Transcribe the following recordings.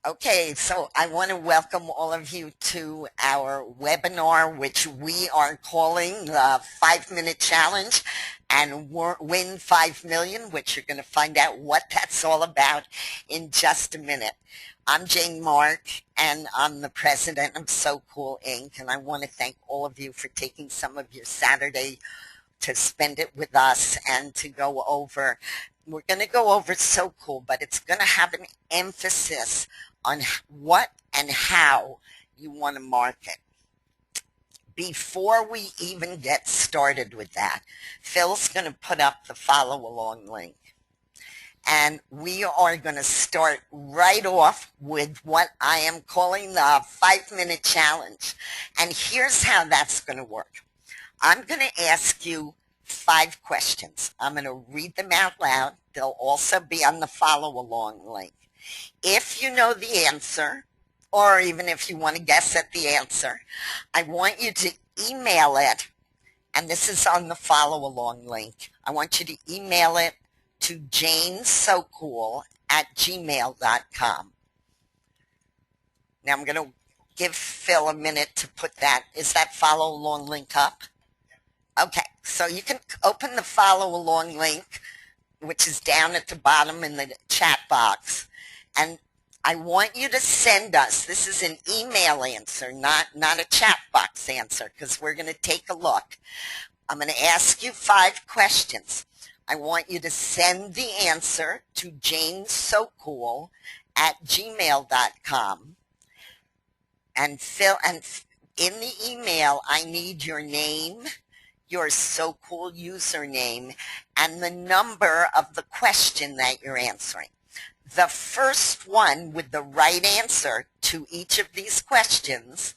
Okay, so I want to welcome all of you to our webinar, which we are calling the 5 Minute Challenge and Win 5 Million, which you're going to find out what that's all about in just a minute. I'm Jane Mark, and I'm the president of So Cool Inc., and I want to thank all of you for taking some of your Saturday to spend it with us and to go over. We're going to go over So Cool, but it's going to have an emphasis on what and how you want to market. Before we even get started with that, Phil's going to put up the follow along link. And we are going to start right off with what I am calling the 5 Minute Challenge. And here's how that's going to work. I'm going to ask you 5 questions. I'm going to read them out loud. They'll also be on the follow along link. If you know the answer, or even if you want to guess at the answer, I want you to email it, and this is on the follow along link. I want you to email it to janesocool@gmail.com. Now I'm going to give Phil a minute to put that. Is that follow along link up? Okay, so you can open the follow along link, which is down at the bottom in the chat box. And I want you to send us, this is an email answer, not a chat box answer, because we're going to take a look. I'm going to ask you 5 questions. I want you to send the answer to janesocool@gmail.com. And in the email, I need your name, your So Cool username, and the number of the question that you're answering. The first one with the right answer to each of these questions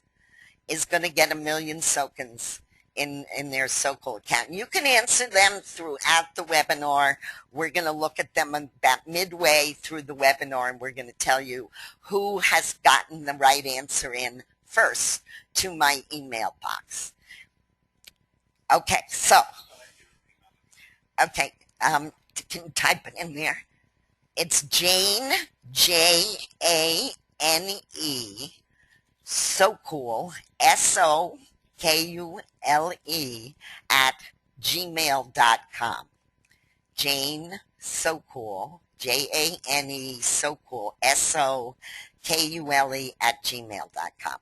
is going to get 1,000,000 tokens in their So Cool account. You can answer them throughout the webinar. We're going to look at them about midway through the webinar, and we're going to tell you who has gotten the right answer in first to my email box. Okay, so, okay, can you type it in there? It's Jane, Jane, So Cool, SOKULE @gmail.com. Jane So Cool, JANE So Cool, SOKULE @gmail.com.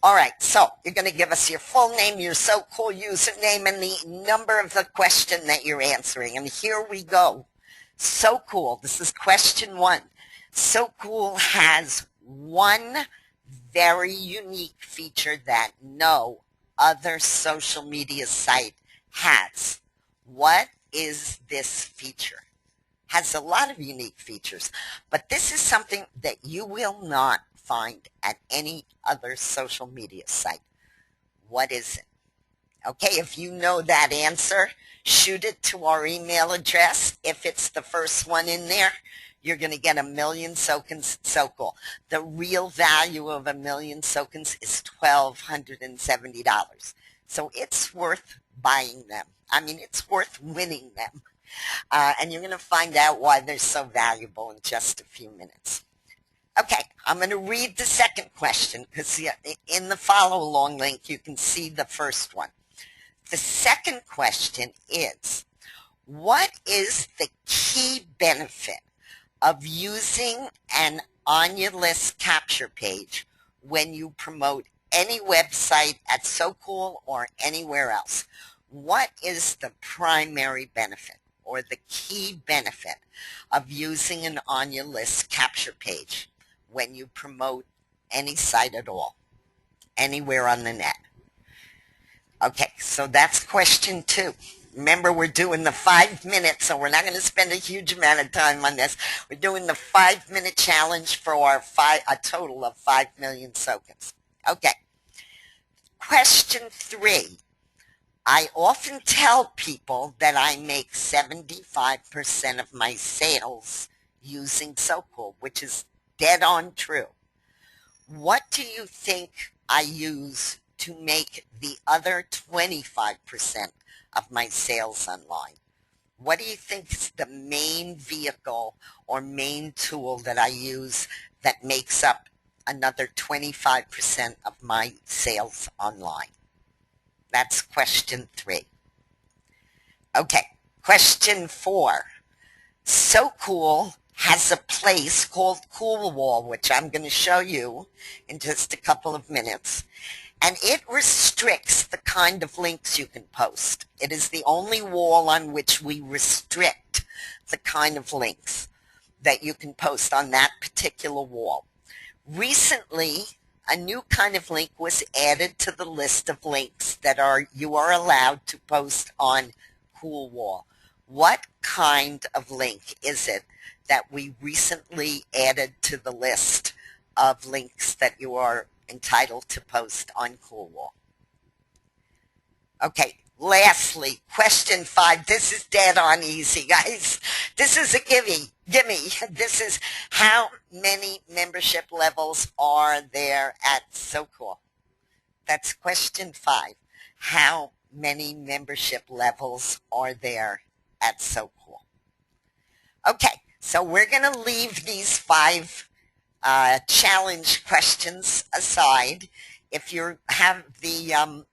All right, so you're going to give us your full name, your So Cool username, and the number of the question that you're answering. And here we go. So Cool. This is question 1. So Cool has one very unique feature that no other social media site has. What is this feature? Has a lot of unique features, but this is something that you will not find at any other social media site. What is it? Okay, if you know that answer, shoot it to our email address. If it's the first one in there, you're going to get 1,000,000 tokens. So cool. The real value of 1,000,000 tokens is $1,270. So it's worth buying them. I mean, it's worth winning them. And you're going to find out why they're so valuable in just a few minutes. Okay, I'm going to read the second question because in the follow along link you can see the first one. The second question is, what is the key benefit of using an on your list capture page when you promote any website at So Cool or anywhere else? What is the primary benefit or the key benefit of using an on your list capture page when you promote any site at all, anywhere on the net? Okay, so that's question 2. Remember, we're doing the 5 minutes, so we're not going to spend a huge amount of time on this. We're doing the 5-minute challenge for a total of 5,000,000 tokens. Okay, question 3. I often tell people that I make 75% of my sales using So Cool, which is dead on true. What do you think I use to make the other 25% of my sales online? What do you think is the main vehicle or main tool that I use that makes up another 25% of my sales online? That's question 3. Okay, question 4. SoCool has a place called CoolWall, which I'm going to show you in just a couple of minutes. And it restricts the kind of links you can post. It is the only wall on which we restrict the kind of links that you can post on that particular wall. Recently, a new kind of link was added to the list of links that you are allowed to post on CoolWall. What kind of link is it that we recently added to the list of links that you are entitled to post on CoolWall? Okay, lastly, question 5. This is dead on easy, guys. This is a gimme. This is how many membership levels are there at SoCool? That's question 5. How many membership levels are there at SoCool? Okay, so we're going to leave these 5 challenge questions aside. If you have the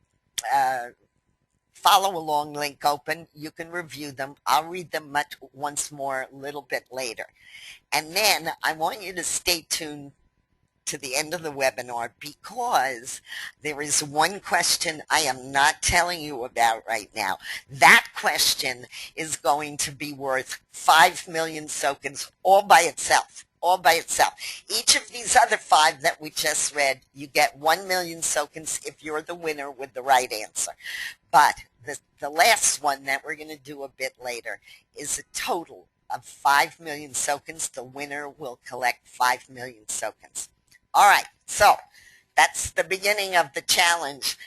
follow along link open, you can review them. I'll read them once more a little bit later. And then I want you to stay tuned to the end of the webinar, because there is one question I am not telling you about right now. That question is going to be worth 5 million tokens all by itself. Each of these other 5 that we just read, you get 1 million tokens if you're the winner with the right answer. But the last one that we're going to do a bit later is a total of 5 million tokens. The winner will collect 5 million tokens. All right, so that's the beginning of the challenge.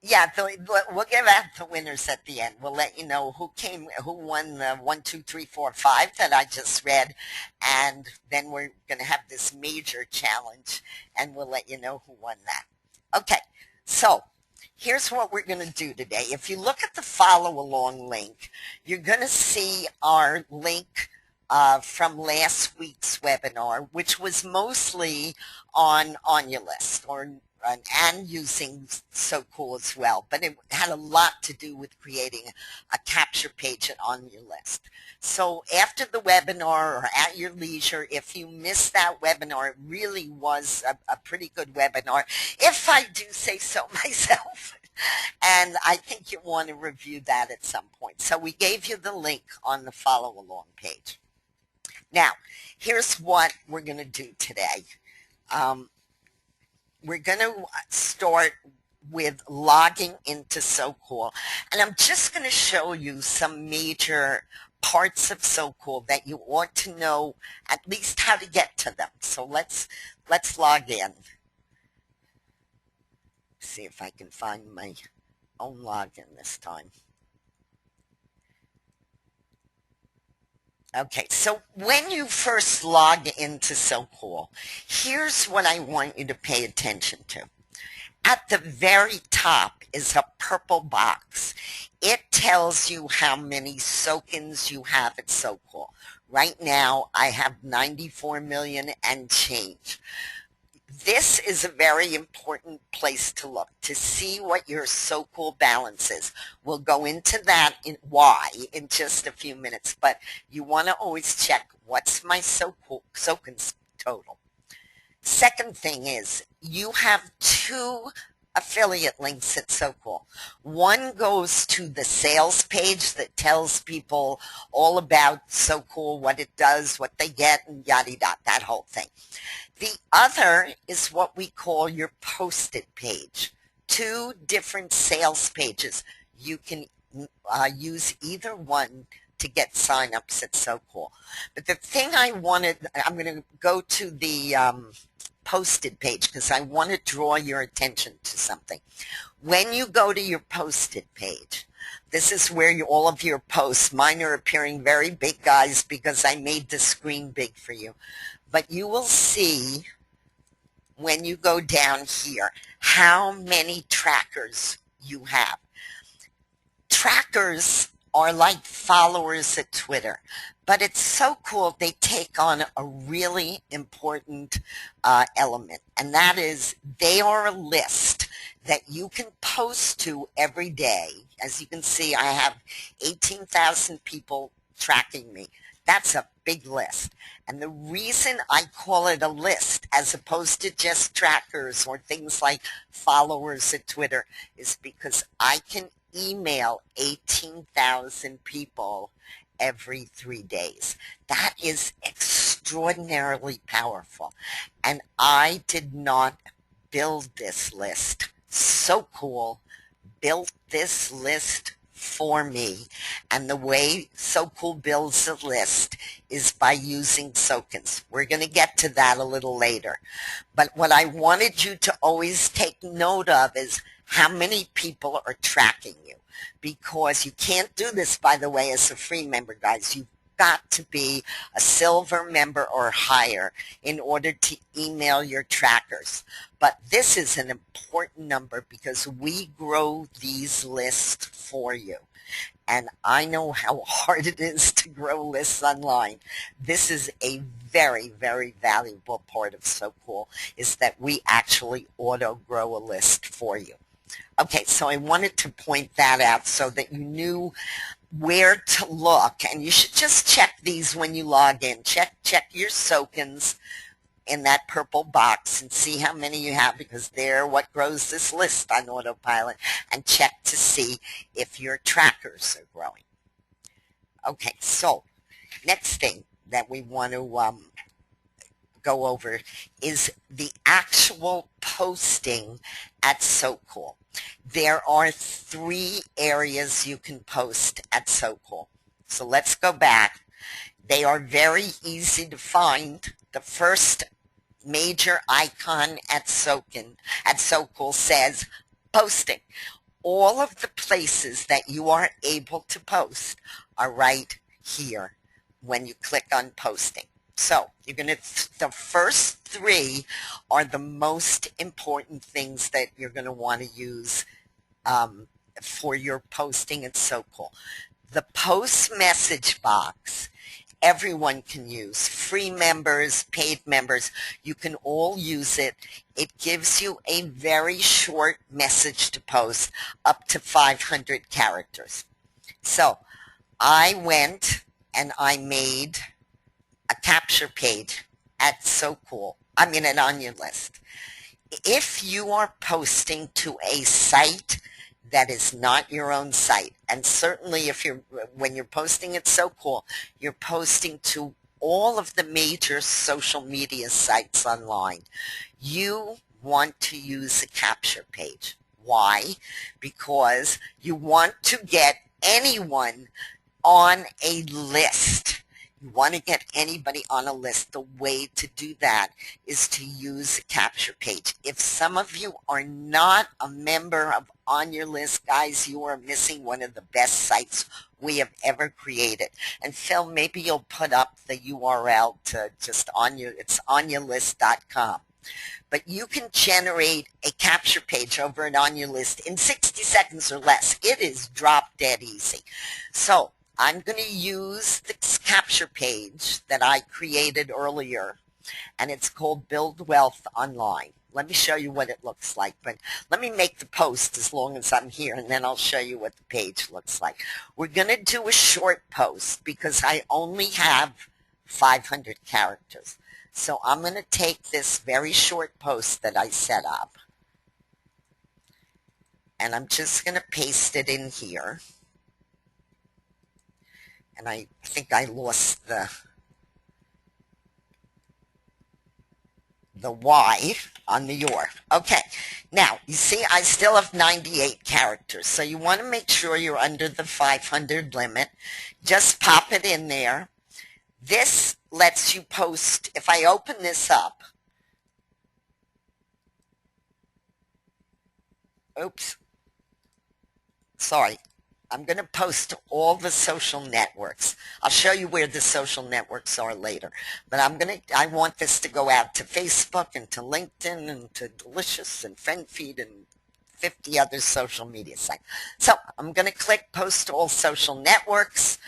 Yeah, we'll give out the winners at the end. We'll let you know who won the 1, 2, 3, 4, 5 that I just read, and then we're going to have this major challenge, and we'll let you know who won that. Okay, so here's what we're going to do today. If you look at the follow along link, you're going to see our link from last week's webinar, which was mostly on your list and using SoCool as well, but it had a lot to do with creating a capture page on your list. So after the webinar or at your leisure, if you missed that webinar, it really was a pretty good webinar, if I do say so myself. And I think you want to review that at some point. So we gave you the link on the follow along page. Now, here's what we're going to do today. We're going to start with logging into SoCool, and I'm just going to show you some major parts of SoCool that you ought to know at least how to get to them. So let's log in. See if I can find my own login this time. Okay, so when you first log into SoCool, here's what I want you to pay attention to. At the very top is a purple box. It tells you how many tokens you have at SoCool. Right now, I have 94 million and change. This is a very important place to look to see what your SoCool balance is. We'll go into that in just a few minutes, but you want to always check what's my tokens total. Second thing is you have 2 affiliate links at SoCool. One goes to the sales page that tells people all about SoCool, what it does, what they get, and yada yada, that whole thing. The other is what we call your posted page. 2 different sales pages. You can use either one to get signups at SoCool. But the thing I'm going to go to the posted page because I want to draw your attention to something. When you go to your posted page, this is where all of your posts, mine are appearing very big, guys, because I made the screen big for you. But you will see when you go down here how many trackers you have. Trackers are like followers at Twitter, but it's so cool. They take on a really important element, and that is they are a list that you can post to every day. As you can see, I have 18,000 people tracking me. That's a big list. And the reason I call it a list as opposed to just trackers or things like followers at Twitter is because I can email 18,000 people every 3 days. That is extraordinarily powerful. And I did not build this list. So cool. Built this list for me, and the way So Cool builds a list is by using Sokens. We're going to get to that a little later. But what I wanted you to always take note of is how many people are tracking you, because you can't do this, by the way, as a free member, guys. You've got to be a silver member or higher in order to email your trackers. But this is an important number because we grow these lists for you. And I know how hard it is to grow lists online. This is a very, very valuable part of So Cool, is that we actually auto grow a list for you. Okay, so I wanted to point that out so that you knew where to look, and you should just check these when you log in. Check your Sokens in that purple box and see how many you have, because they're what grows this list on autopilot, and check to see if your trackers are growing. Okay, so next thing that we want to go over is the actual posting at So Cool. There are 3 areas you can post at So Cool. So let's go back. They are very easy to find. The first major icon at So Cool says posting. All of the places that you are able to post are right here when you click on posting. So you're going to, the first 3 are the most important things that you're going to want to use for your posting at So Cool. The post message box, everyone can use. Free members, paid members, you can all use it. It gives you a very short message to post, up to 500 characters. So I went and I made a capture page at So Cool. I mean, an Onion list. If you are posting to a site that is not your own site, and certainly if you're, when you're posting at So Cool, you're posting to all of the major social media sites online, you want to use a capture page. Why? Because you want to get anyone on a list. You want to get anybody on a list. The way to do that is to use a capture page. If some of you are not a member of On Your List, guys, you are missing one of the best sites we have ever created. And Phil, maybe you'll put up the URL to just it's onyourlist.com. But you can generate a capture page over at On Your List in 60 seconds or less. It is drop dead easy. So I'm going to use this capture page that I created earlier, and it's called Build Wealth Online. Let me show you what it looks like, but let me make the post as long as I'm here, and then I'll show you what the page looks like. We're going to do a short post because I only have 500 characters. So I'm going to take this very short post that I set up, and I'm just going to paste it in here. And I think I lost the Y on the your. Okay, now you see I still have 98 characters, so you want to make sure you're under the 500 limit. Just pop it in there. This lets you post. If I open this up, oops, sorry, I'm going to post to all the social networks. I'll show you where the social networks are later. But I want this to go out to Facebook and to LinkedIn and to Delicious and FriendFeed and 50 other social media sites. So I'm going to click Post to All Social Networks.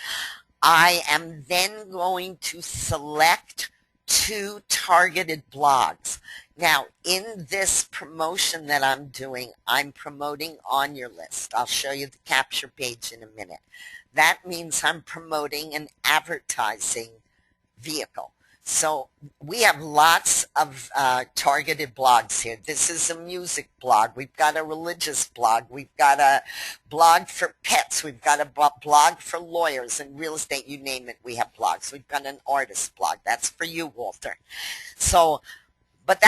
I am then going to select 2 targeted blogs. Now, in this promotion that I'm doing, I'm promoting On Your List. I'll show you the capture page in a minute. That means I'm promoting an advertising vehicle. So we have lots of targeted blogs here. This is a music blog. We've got a religious blog. We've got a blog for pets. We've got a blog for lawyers and real estate. You name it, we have blogs. We've got an artist blog. That's for you, Walter. So, but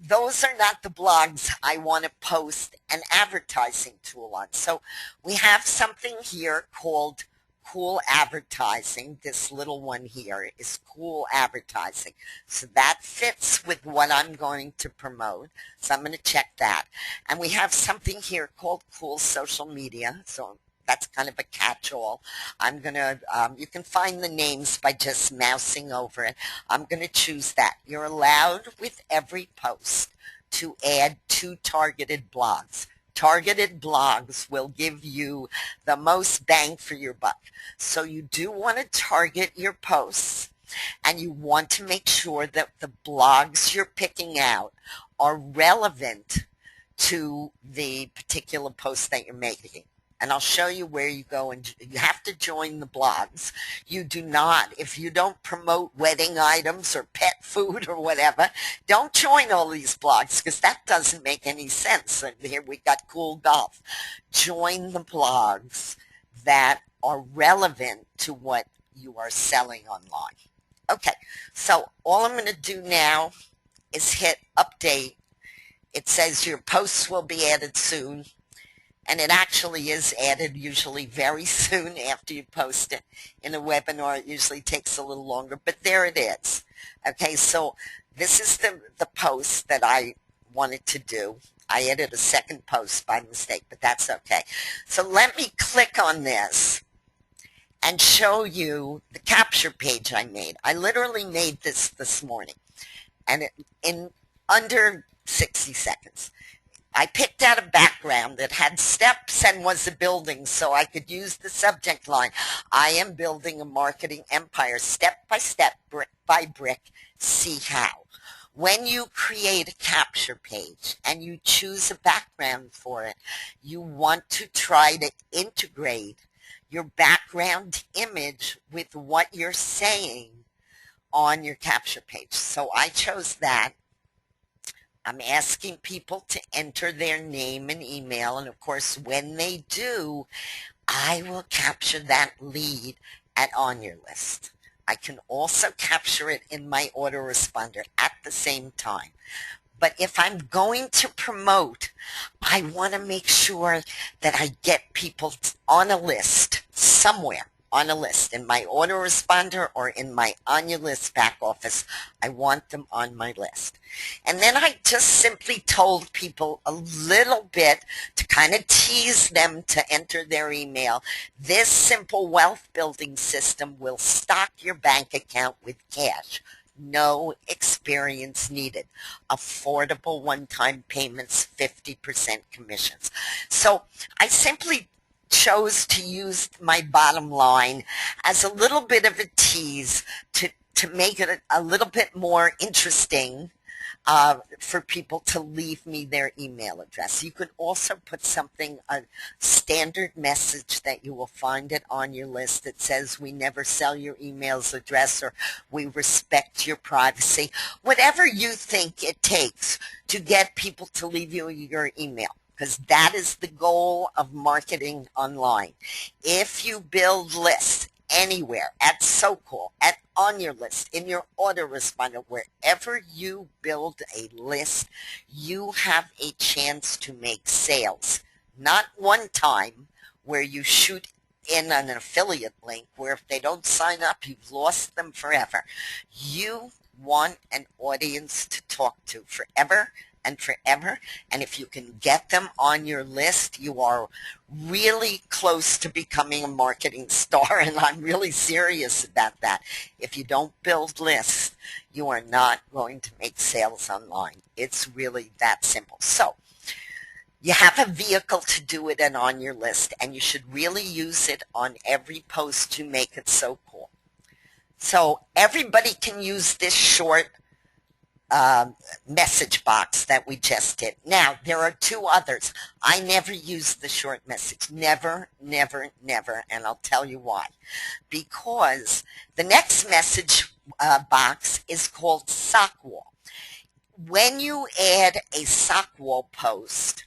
those are not the blogs I want to post an advertising tool on. So we have something here called Cool Advertising. This little one here is Cool Advertising. So that fits with what I'm going to promote. So I'm going to check that. And we have something here called Cool Social Media. So that's kind of a catch-all. I'm going to, you can find the names by just mousing over it. I'm going to choose that. You're allowed with every post to add 2 targeted blogs. Targeted blogs will give you the most bang for your buck. So you do want to target your posts, and you want to make sure that the blogs you're picking out are relevant to the particular post that you're making. And I'll show you where you go, and you have to join the blogs. You do not, if you don't promote wedding items or pet food or whatever, don't join all these blogs, because that doesn't make any sense. And here we got Cool Golf. Join the blogs that are relevant to what you are selling online. Okay, so all I'm going to do now is hit update. It says your posts will be added soon. And it actually is added usually very soon after you post it. In a webinar, it usually takes a little longer, but there it is. Okay, so this is the post that I wanted to do. I added a second post by mistake, but that's okay. So let me click on this and show you the capture page I made. I literally made this morning, and in under 60 seconds. I picked out a background that had steps and was a building, so I could use the subject line. I am building a marketing empire, step by step, brick by brick, see how. When you create a capture page and you choose a background for it, you want to try to integrate your background image with what you're saying on your capture page. So I chose that. I'm asking people to enter their name and email, and of course when they do, I will capture that lead On Your List. I can also capture it in my autoresponder at the same time. But if I'm going to promote, I want to make sure that I get people on a list somewhere. On a list in my autoresponder or in my On Your List back office. I want them on my list. And then I just simply told people a little bit to kind of tease them to enter their email. This simple wealth building system will stock your bank account with cash. No experience needed. Affordable one-time payments, 50% commissions. So I simply chose to use my bottom line as a little bit of a tease to make it a little bit more interesting for people to leave me their email address. You could also put something, a standard message that you will find it On Your List that says we never sell your email address, or we respect your privacy. Whatever you think it takes to get people to leave you your email, because that is the goal of marketing online. If you build lists anywhere, at SoCal, at On Your List, in your autoresponder, wherever you build a list, you have a chance to make sales. Not one time where you shoot in an affiliate link where if they don't sign up, you've lost them forever. You want an audience to talk to forever and forever, and if you can get them on your list, you are really close to becoming a marketing star, and I'm really serious about that. If you don't build lists, you are not going to make sales online. It's really that simple. So You have a vehicle to do it and on your list, and you should really use it on every post you make. It so cool. So everybody can use this short message box that we just did. Now, there are two others. I never use the short message. Never, never, never. And I'll tell you why. Because the next message box is called sock wall. When you add a sock wall post,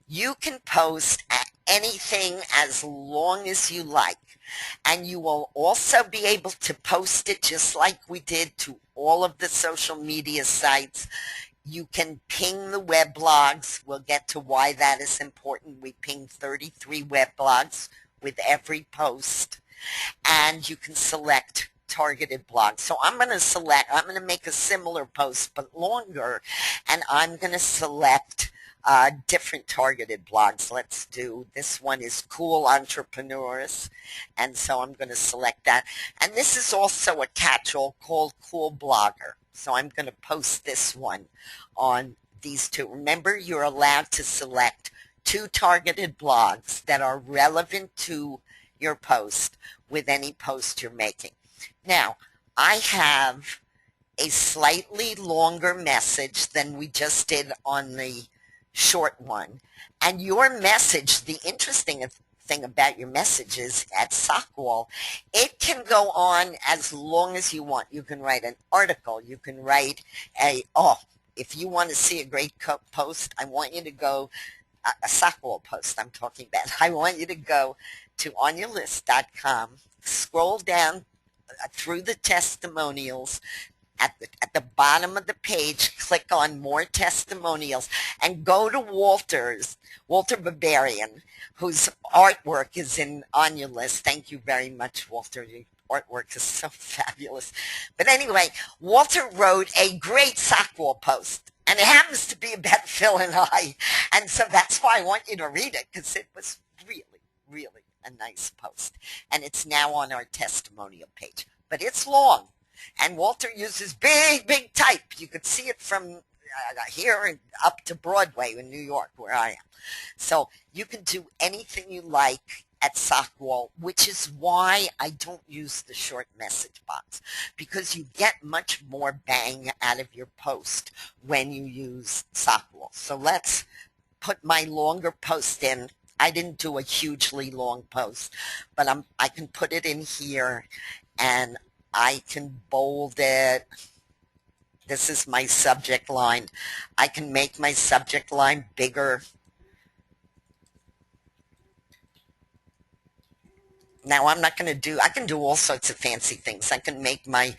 you can post anything as long as you like. And you will also be able to post it just like we did to all of the social media sites. You can ping the weblogs. We'll get to why that is important. We ping 33 weblogs with every post. And you can select targeted blogs. So I'm going to make a similar post but longer, and I'm going to select different targeted blogs. Let's do, this one is Cool Entrepreneurs, and so I'm going to select that. And this is also a catch-all called Cool Blogger. So I'm going to post this one on these two. Remember, you're allowed to select 2 targeted blogs that are relevant to your post with any post you're making. Now, I have a slightly longer message than we just did on the short one. And your message, the interesting thing about your message is at Sockwall, it can go on as long as you want. You can write an article. You can write if you want to see a great post, I want you to go, a Sockwall post I'm talking about. I want you to go to onyourlist.com, scroll down through the testimonials. At the bottom of the page, click on More Testimonials and go to Walter Berberian, whose artwork is on your list. Thank you very much, Walter. Your artwork is so fabulous. But anyway, Walter wrote a great Sockwall post, and it happens to be about Phil and I. And so that's why I want you to read it, because it was really, really a nice post. And it's now on our testimonial page. But it's long. And Walter uses big, big type. You could see it from here and up to Broadway in New York, where I am. So you can do anything you like at Sockwall, which is why I don't use the short message box, because you get much more bang out of your post when you use Sockwall. So let's put my longer post in. I didn't do a hugely long post, but I can put it in here, and I can bold it. This is my subject line. I can make my subject line bigger. Now I'm not going to do, I can do all sorts of fancy things. I can make my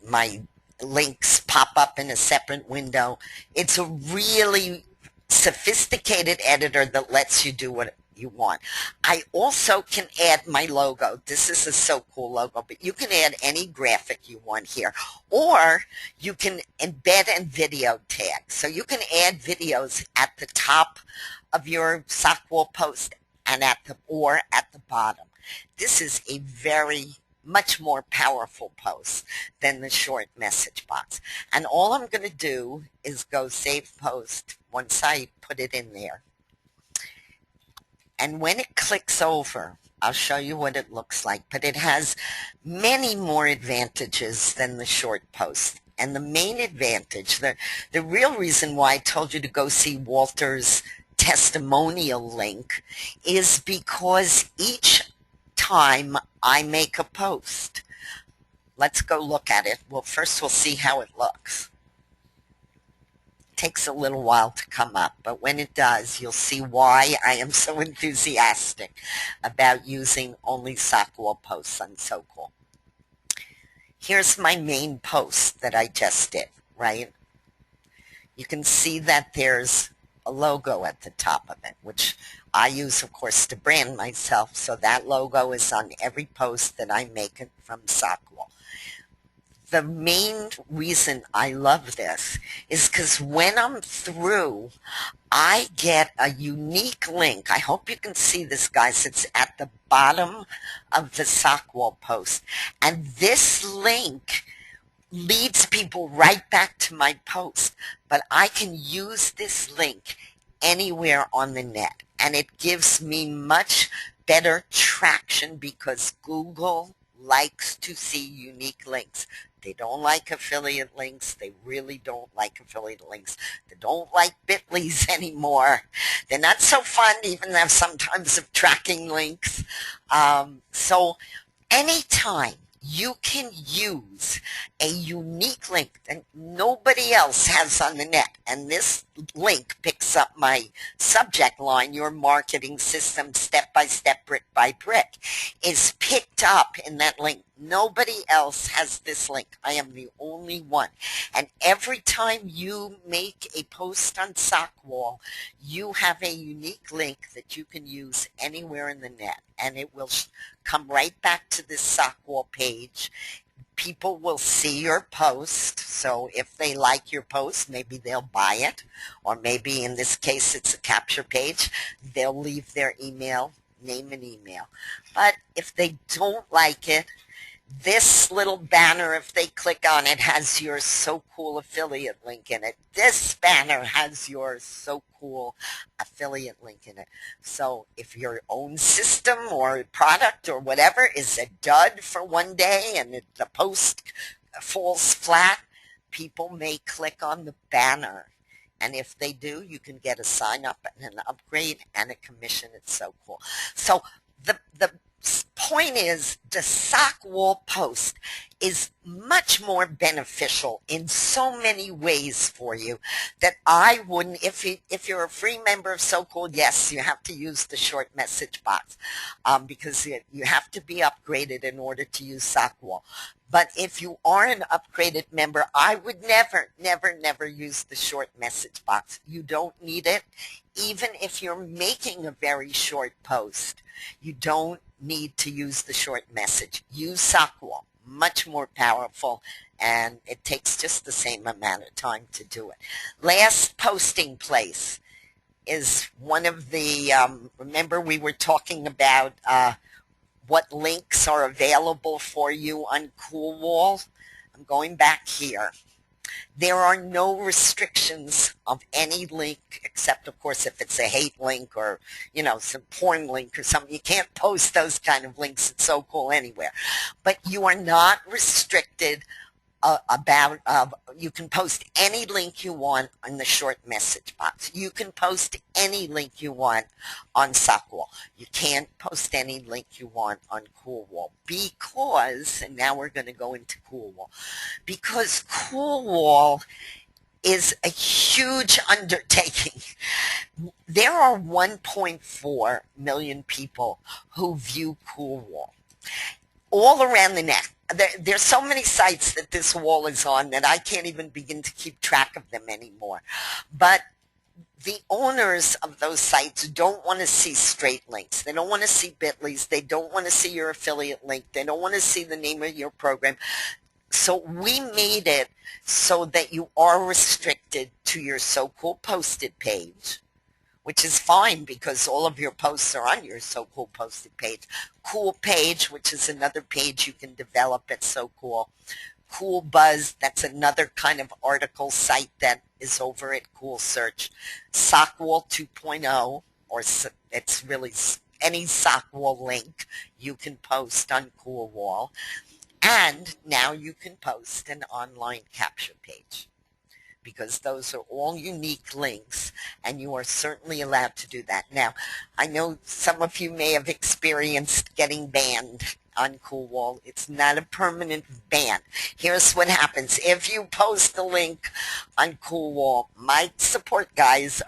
my links pop up in a separate window. It's a really sophisticated editor that lets you do what you want. I also can add my logo. This is a So Cool logo, but you can add any graphic you want here. Or you can embed a video tag. So you can add videos at the top of your Sockwall post and at the bottom. This is a very much more powerful post than the short message box. And all I'm going to do is go save post once I put it in there. And when it clicks over, I'll show you what it looks like, but it has many more advantages than the short post. And the main advantage, the real reason why I told you to go see Walter's testimonial link, is because each time I make a post, let's go look at it. Well, first we'll see how it looks. Takes a little while to come up, but when it does, you'll see why I am so enthusiastic about using only Sockwall posts on So Cool. Here's my main post that I just did, right? You can see that there's a logo at the top of it, which I use, of course, to brand myself, so that logo is on every post that I make from Sockwall. The main reason I love this is because when I'm through, I get a unique link. I hope you can see this, guys. It's at the bottom of the Sockwall post. And this link leads people right back to my post. But I can use this link anywhere on the net. And it gives me much better traction because Google likes to see unique links. They don't like affiliate links. They really don't like affiliate links. They don't like Bitly's anymore. They're not so fun, even though sometimes of tracking links. So anytime you can use a unique link that nobody else has on the net, and this link picks up my subject line, your marketing system step by step, brick by brick, is picked up in that link. Nobody else has this link. I am the only one. And every time you make a post on Sockwall, you have a unique link that you can use anywhere in the net, and it will come right back to this Sockwall page. People will see your post, so if they like your post, maybe they'll buy it, or maybe in this case it's a capture page. They'll leave their email, name and email. But if they don't like it, this little banner, if they click on it, has your So Cool affiliate link in it. This banner has your So Cool affiliate link in it. So if your own system or product or whatever is a dud for one day and the post falls flat, people may click on the banner. And if they do, you can get a sign up and an upgrade and a commission. It's so cool. So the point is, the Sockwall post is much more beneficial in so many ways for you that I wouldn't, if you're a free member of So Cool, yes, you have to use the short message box because you have to be upgraded in order to use Sockwall. But if you are an upgraded member, I would never, never, never use the short message box. You don't need it. Even if you're making a very short post, you don't need to use the short message. Use Sockwall. Much more powerful, and it takes just the same amount of time to do it. Last posting place is one of the, remember we were talking about what links are available for you on Coolwall. I'm going back here. There are no restrictions of any link except, of course, if it's a hate link or, some porn link or something. You can't post those kind of links. It's So Cool anywhere. But you are not restricted you can post any link you want in the short message box. You can post any link you want on Sockwall. You can't post any link you want on Coolwall because, and now we're going to go into Coolwall, because Coolwall is a huge undertaking. There are 1.4 million people who view Coolwall all around the net. There's so many sites that this wall is on that I can't even begin to keep track of them anymore. But the owners of those sites don't want to see straight links. They don't want to see Bitly's. They don't want to see your affiliate link. They don't want to see the name of your program. So we made it so that you are restricted to your So Cool posted page, which is fine because all of your posts are on your So Cool posted page. Cool Page, which is another page you can develop at So Cool. Cool Buzz, that's another kind of article site that is over at Cool Search. Sockwall 2.0, or it's really any Sockwall link you can post on Coolwall. And now you can post an online capture page, because those are all unique links, and you are certainly allowed to do that. Now, I know some of you may have experienced getting banned on Coolwall. It's not a permanent ban. Here's what happens. If you post a link on Coolwall, my support guys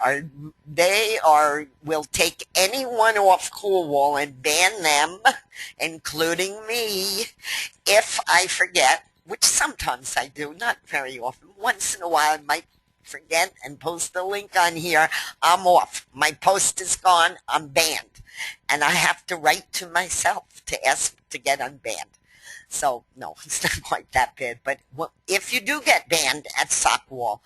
will take anyone off Coolwall and ban them, including me, if I forget, which sometimes I do, not very often. Once in a while I might forget and post the link on here. I'm off. My post is gone. I'm banned. And I have to write to myself to ask to get unbanned. So, no, it's not quite that bad. But if you do get banned at Sockwall,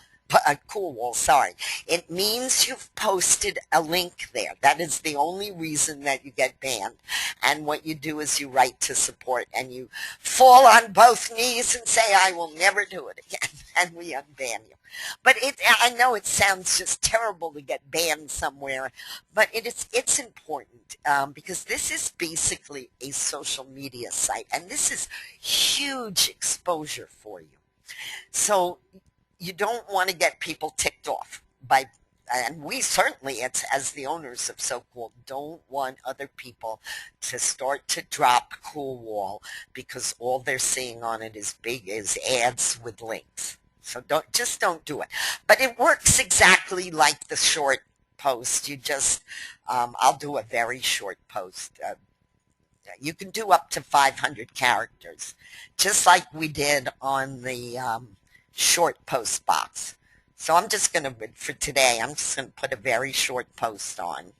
Coolwall, sorry, it means you've posted a link there. That is the only reason that you get banned. And what you do is you write to support and you fall on both knees and say, I will never do it again. and we unban you. But I know it sounds just terrible to get banned somewhere, but it's important because this is basically a social media site, and this is huge exposure for you. So you don't want to get people ticked off by, and we certainly, as the owners of SoCool, don't want other people to start to drop Cool Wall because all they're seeing on it is ads with links. So don't do it. But it works exactly like the short post. You just, I'll do a very short post. You can do up to 500 characters, just like we did on the short post box. So I'm just going to, for today, I'm just going to put a very short post on.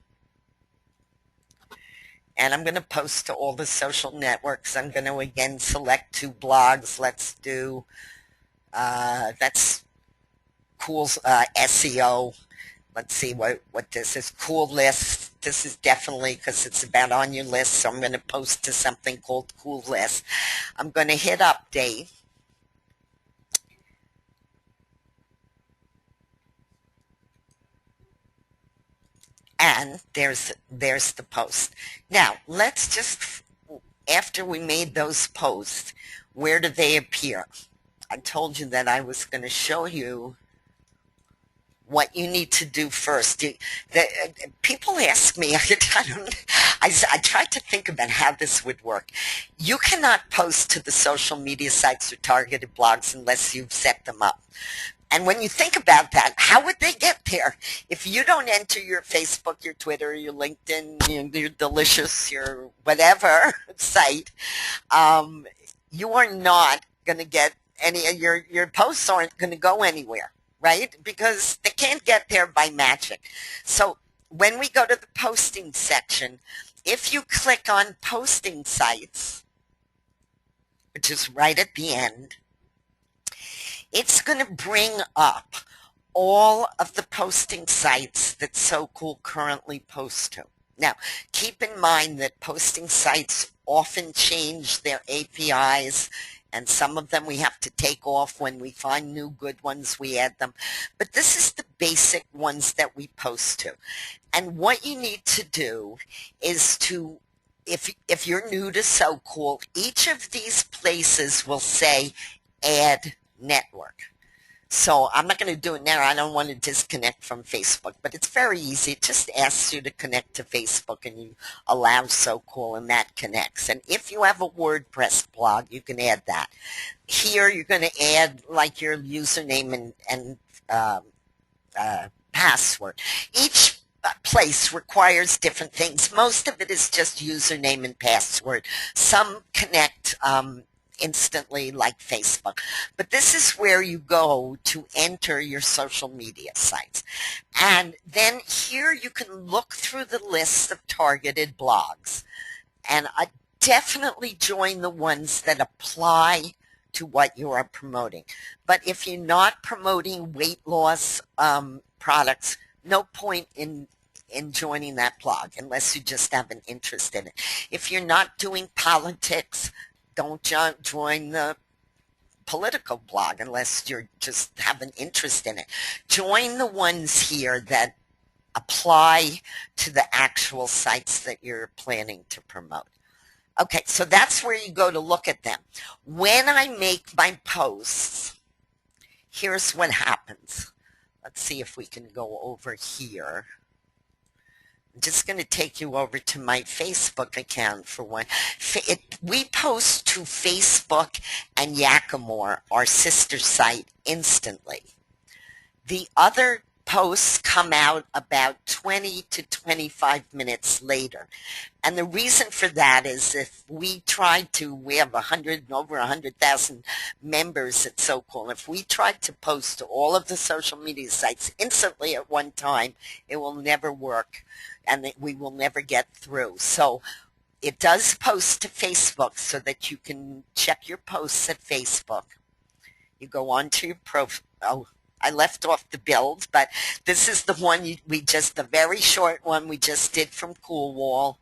And I'm going to post to all the social networks. I'm going to, again, select 2 blogs. Let's do, that's Cool SEO. Let's see what this is. Cool List. This is definitely because it's about on your list, so I'm going to post to something called Cool List. I'm going to hit update. And there's the post. Now, let's just, after we made those posts, where do they appear? I told you that I was going to show you what you need to do first. People ask me, I tried to think about how this would work. You cannot post to the social media sites or targeted blogs unless you've set them up. And when you think about that, how would they get there? If you don't enter your Facebook, your Twitter, your LinkedIn, your Delicious, your whatever site, you are not going to get any of your posts aren't going to go anywhere, right? Because they can't get there by magic. So when we go to the posting section, if you click on posting sites, which is right at the end, it's going to bring up all of the posting sites that SoCool currently posts to. Now, keep in mind that posting sites often change their APIs, and some of them we have to take off. When we find new good ones, we add them. But this is the basic ones that we post to. And what you need to do is to, if you're new to SoCool, each of these places will say add network. So I'm not going to do it now. I don't want to disconnect from Facebook, but it's very easy. It just asks you to connect to Facebook, and you allow SoCool, and that connects. And if you have a WordPress blog, you can add that. Here you're going to add like your username and password. Each place requires different things. Most of it is just username and password. Some connect instantly like Facebook. But this is where you go to enter your social media sites. And then here you can look through the list of targeted blogs. And definitely join the ones that apply to what you are promoting. But if you're not promoting weight loss products, no point in joining that blog unless you just have an interest in it. If you're not doing politics, don't join the political blog unless you just have an interest in it. Join the ones here that apply to the actual sites that you're planning to promote. Okay, so that's where you go to look at them. When I make my posts, here's what happens. Let's see if we can go over here. I'm just going to take you over to my Facebook account for one. We post to Facebook and Yakimore, our sister site, instantly. The other posts come out about 20 to 25 minutes later. And the reason for that is if we tried to, we have over 100,000 members at SoCool. If we tried to post to all of the social media sites instantly at one time, it will never work and we will never get through. So it does post to Facebook so that you can check your posts at Facebook. You go on to your profile. Oh, I left off the build, but this is the one the very short one we just did from Cool Wall.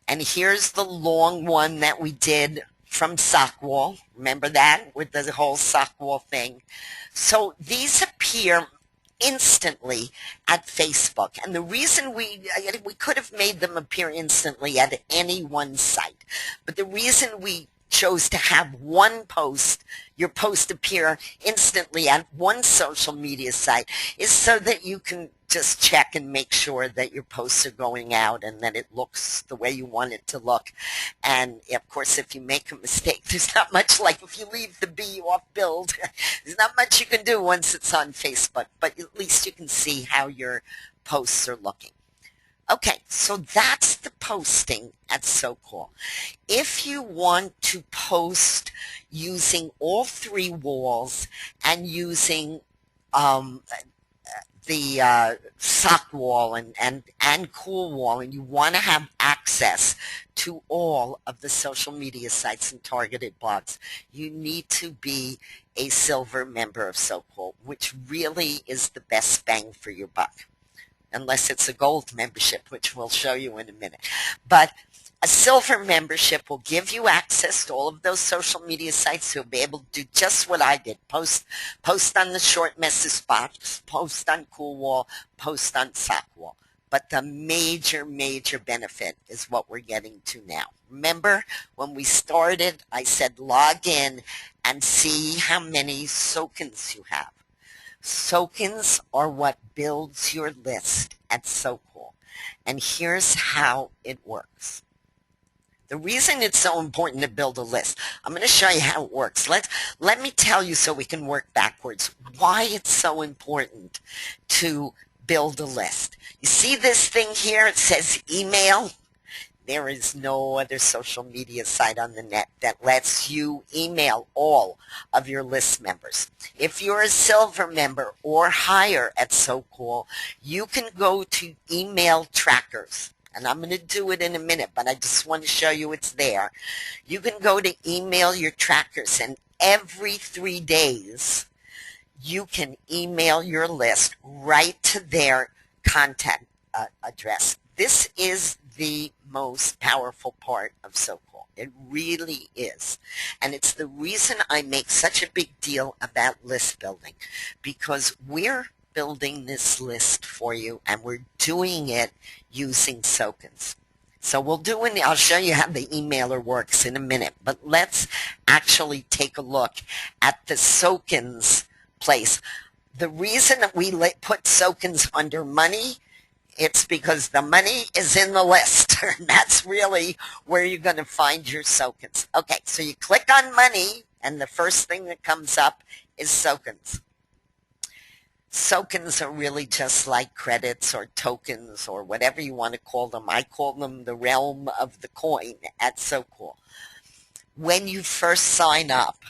And here's the long one that we did from Sockwall. Remember that with the whole Sockwall thing? So these appear instantly at Facebook. And the reason we could have made them appear instantly at any one site, but the reason we chose to have one post, your post appear instantly at one social media site, is so that you can just check and make sure that your posts are going out and that it looks the way you want it to look. And of course, if you make a mistake, there's not much, like if you leave the bee off build, there's not much you can do once it's on Facebook, but at least you can see how your posts are looking. Okay, so that's the posting at SoCal. If you want to post using all three walls and using the sock wall and cool wall, and you want to have access to all of the social media sites and targeted blogs, you need to be a silver member of SoCal, which really is the best bang for your buck, unless it's a gold membership, which we'll show you in a minute. But a silver membership will give you access to all of those social media sites. You'll be able to do just what I did. Post on the short message box, post on Cool Wall, post on Sock Wall. But the major, major benefit is what we're getting to now. Remember, when we started, I said log in and see how many SoCals you have. SoCals are what builds your list at SoCal. And here's how it works. The reason it's so important to build a list, I'm going to show you how it works. Let me tell you so we can work backwards why it's so important to build a list. You see this thing here? It says email. There is no other social media site on the net that lets you email all of your list members. If you're a silver member or higher at SoCal, you can go to email trackers. And I'm going to do it in a minute, but I just want to show you it's there. You can go to email your trackers, and every 3 days, you can email your list right to their contact address. This is the most powerful part of SoCal. It really is. And it's the reason I make such a big deal about list building, because we're building this list for you, and we're doing it using SoCals. So I'll show you how the emailer works in a minute, but let's actually take a look at the SoCals place. The reason that we put SoCals under money, it's because the money is in the list. That's really where you're going to find your SoCals. Okay, so you click on money, and the first thing that comes up is SoCals. SoCals are really just like credits or tokens or whatever you want to call them. I call them the realm of the coin at SoCal. When you first sign up,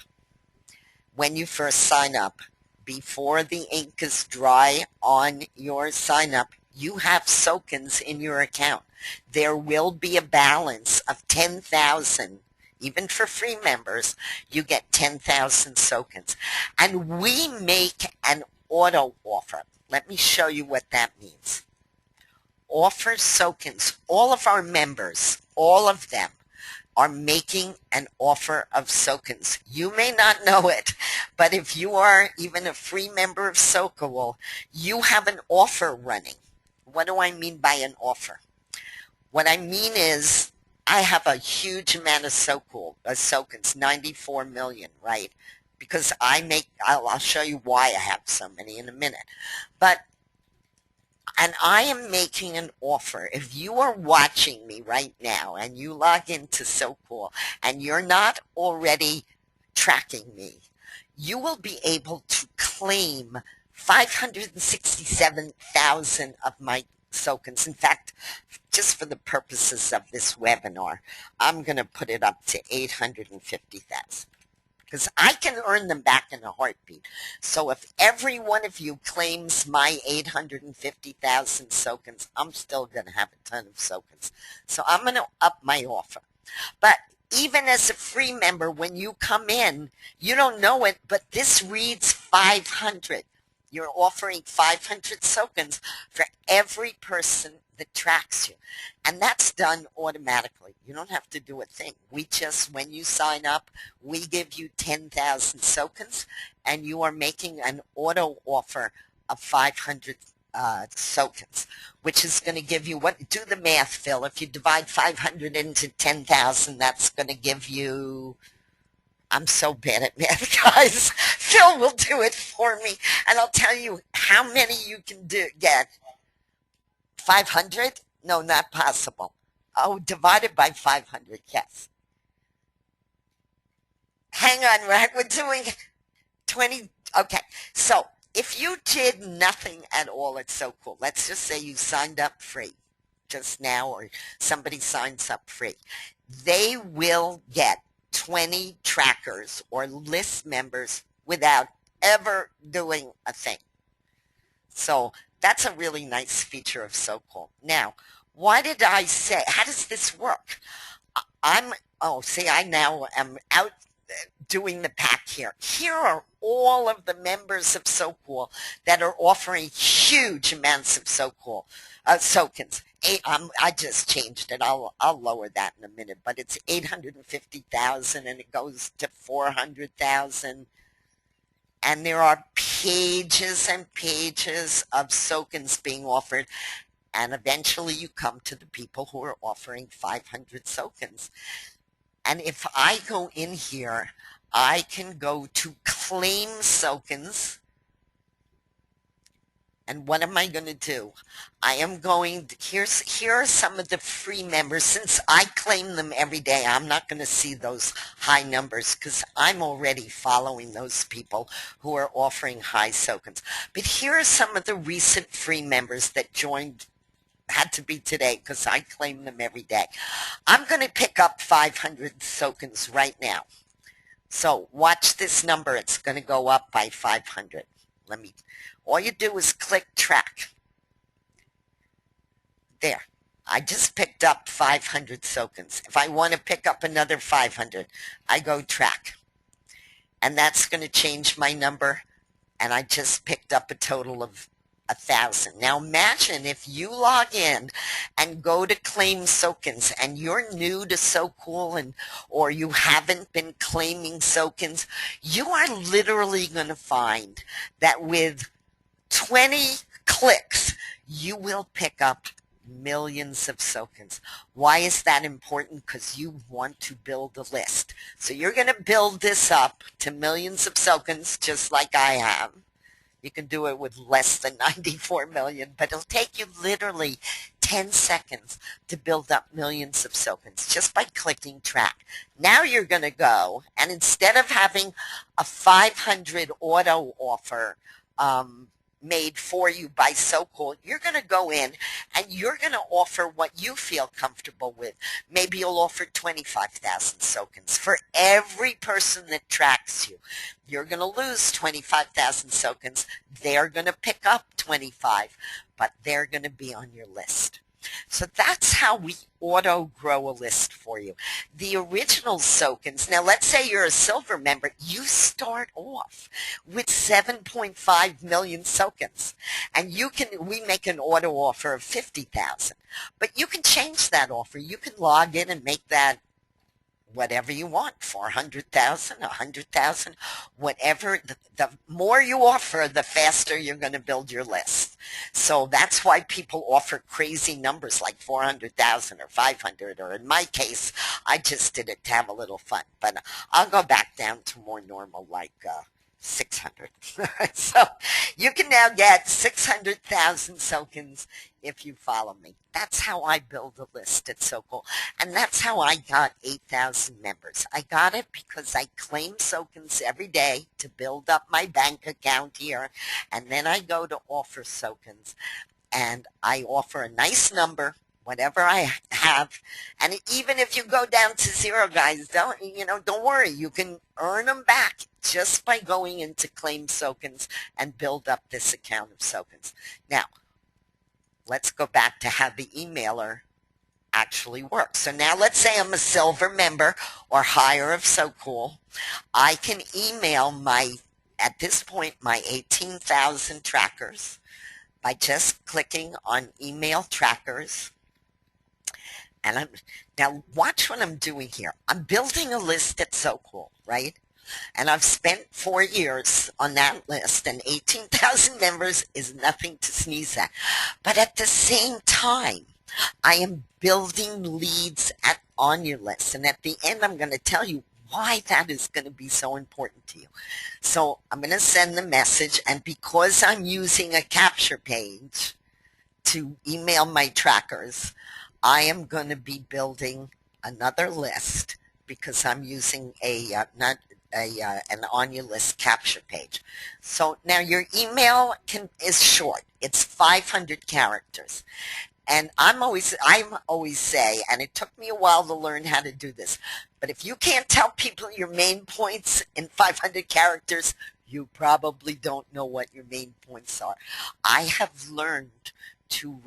before the ink is dry on your sign up, you have SoCals in your account. There will be a balance of 10,000. Even for free members, you get 10,000 SoCals. And we make an auto offer. Let me show you what that means. Offer SoCals. All of our members, all of them, are making an offer of SoCals. You may not know it, but if you are even a free member of SoCal, you have an offer running. What do I mean by an offer? What I mean is I have a huge amount of SoCals, 94 million, right? Because I'll show you why I have so many in a minute. And I am making an offer. If you are watching me right now and you log into SoCal and you're not already tracking me, you will be able to claim 567,000 of my SoCals. In fact, just for the purposes of this webinar, I'm going to put it up to 850,000. Because I can earn them back in a heartbeat. So if every one of you claims my 850,000 SoCals, I'm still going to have a ton of SoCals. So I'm going to up my offer. But even as a free member, when you come in, you don't know it, but this reads 500. You're offering 500 SoCals for every person that tracks you. And that's done automatically. You don't have to do a thing. We just, when you sign up, we give you 10,000 tokens, and you are making an auto offer of 500 tokens, which is going to give you, what? Do the math, Phil. If you divide 500 into 10,000, that's going to give you, I'm so bad at math, guys. Phil will do it for me, and I'll tell you how many you can get. 500? No, not possible. Oh, divided by 500, yes. Hang on, right? We're doing 20. Okay, so if you did nothing at all, it's so cool. Let's just say you signed up free just now, or somebody signs up free. They will get 20 trackers or list members without ever doing a thing. So that's a really nice feature of SoCool. Now, why did I say, how does this work? I now am out doing the pack here. Here are all of the members of SoCool that are offering huge amounts of tokens. I just changed it. I'll lower that in a minute, but it's 850,000 and it goes to 400,000. And there are pages and pages of tokens being offered. And eventually you come to the people who are offering 500 tokens. And if I go in here, I can go to claim tokens. And what am I going to do? I am going, here are some of the free members. Since I claim them every day, I'm not going to see those high numbers because I'm already following those people who are offering high tokens. But here are some of the recent free members that joined, had to be today because I claim them every day. I'm going to pick up 500 tokens right now. So watch this number. It's going to go up by 500. All you do is click track. There. I just picked up 500 tokens. If I want to pick up another 500, I go track. And that's going to change my number. And I just picked up a total of 1,000. Now imagine if you log in and go to claim tokens and you're new to SoCool or you haven't been claiming tokens, you are literally going to find that with 20 clicks, you will pick up millions of tokens. Why is that important? Because you want to build a list. So you're going to build this up to millions of tokens just like I have. You can do it with less than 94 million, but it'll take you literally 10 seconds to build up millions of tokens just by clicking track. Now you're going to go, and instead of having a 500 auto offer made for you by SoCool, you're going to go in and you're going to offer what you feel comfortable with. Maybe you'll offer 25,000 tokens for every person that tracks you. You're going to lose 25,000 tokens. They're going to pick up 25, but they're going to be on your list. So that's how we auto grow a list for you. The original tokens, now let's say you're a silver member, you start off with 7.5 million tokens, and we make an auto offer of 50,000, but you can change that offer. You can log in and make that whatever you want, 400,000, 100,000, whatever. The more you offer, the faster you're going to build your list. So that's why people offer crazy numbers like 400,000 or 500, or in my case, I just did it to have a little fun. But I'll go back down to more normal, like 600. So you can now get 600,000 tokens if you follow me. That's how I build a list at SoCool. And that's how I got 8,000 members. I got it because I claim tokens every day to build up my bank account here. And then I go to offer tokens. And I offer a nice number, whatever I have. And even if you go down to zero, guys, don't worry. You can earn them back just by going into claim tokens and build up this account of tokens. Now, let's go back to how the emailer actually works. So now let's say I'm a silver member or higher of SoCool. I can email at this point, my 18,000 trackers. by just clicking on email trackers. And now watch what I'm doing here. I'm building a list at SoCool, right? And I've spent 4 years on that list, and 18,000 members is nothing to sneeze at. But at the same time, I am building leads on your list. And at the end, I'm going to tell you why that is going to be so important to you. So I'm going to send the message, and because I'm using a capture page to email my trackers, I am going to be building another list because I'm using an on your list capture page. So now your email is short. It's 500 characters. And I'm always say, and it took me a while to learn how to do this, but if you can't tell people your main points in 500 characters, you probably don't know what your main points are. I have learned to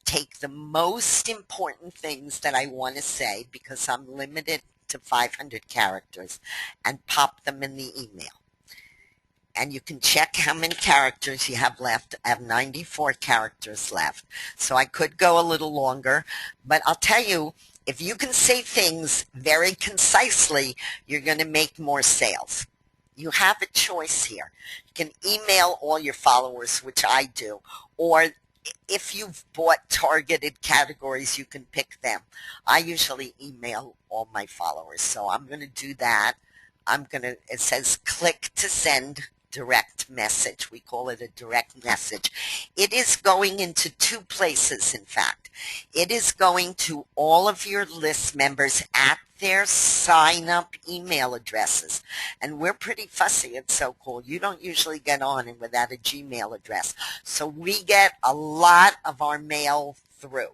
take the most important things that I want to say, because I'm limited to 500 characters, and pop them in the email. And you can check how many characters you have left. I have 94 characters left. So I could go a little longer, but I'll tell you, if you can say things very concisely, you're going to make more sales. You have a choice here. You can email all your followers, which I do, or if you've bought targeted categories, you can pick them. I usually email all my followers, so I'm going to do that. It says click to send direct message. We call it a direct message. It is going into 2 places, in fact. It is going to all of your list members at their sign-up email addresses. And we're pretty fussy at SoCool. You don't usually get on without a Gmail address. So we get a lot of our mail through.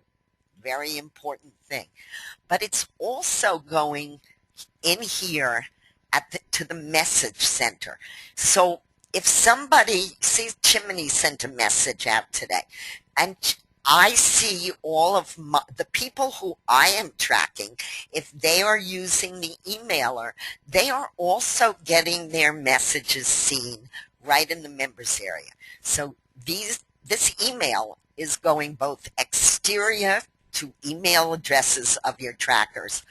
Very important thing. But it's also going in here to the message center. So if somebody sees Chimney sent a message out today, and I see all of the people who I am tracking, if they are using the emailer, they are also getting their messages seen right in the members area. So this email is going both exterior to email addresses of your trackers,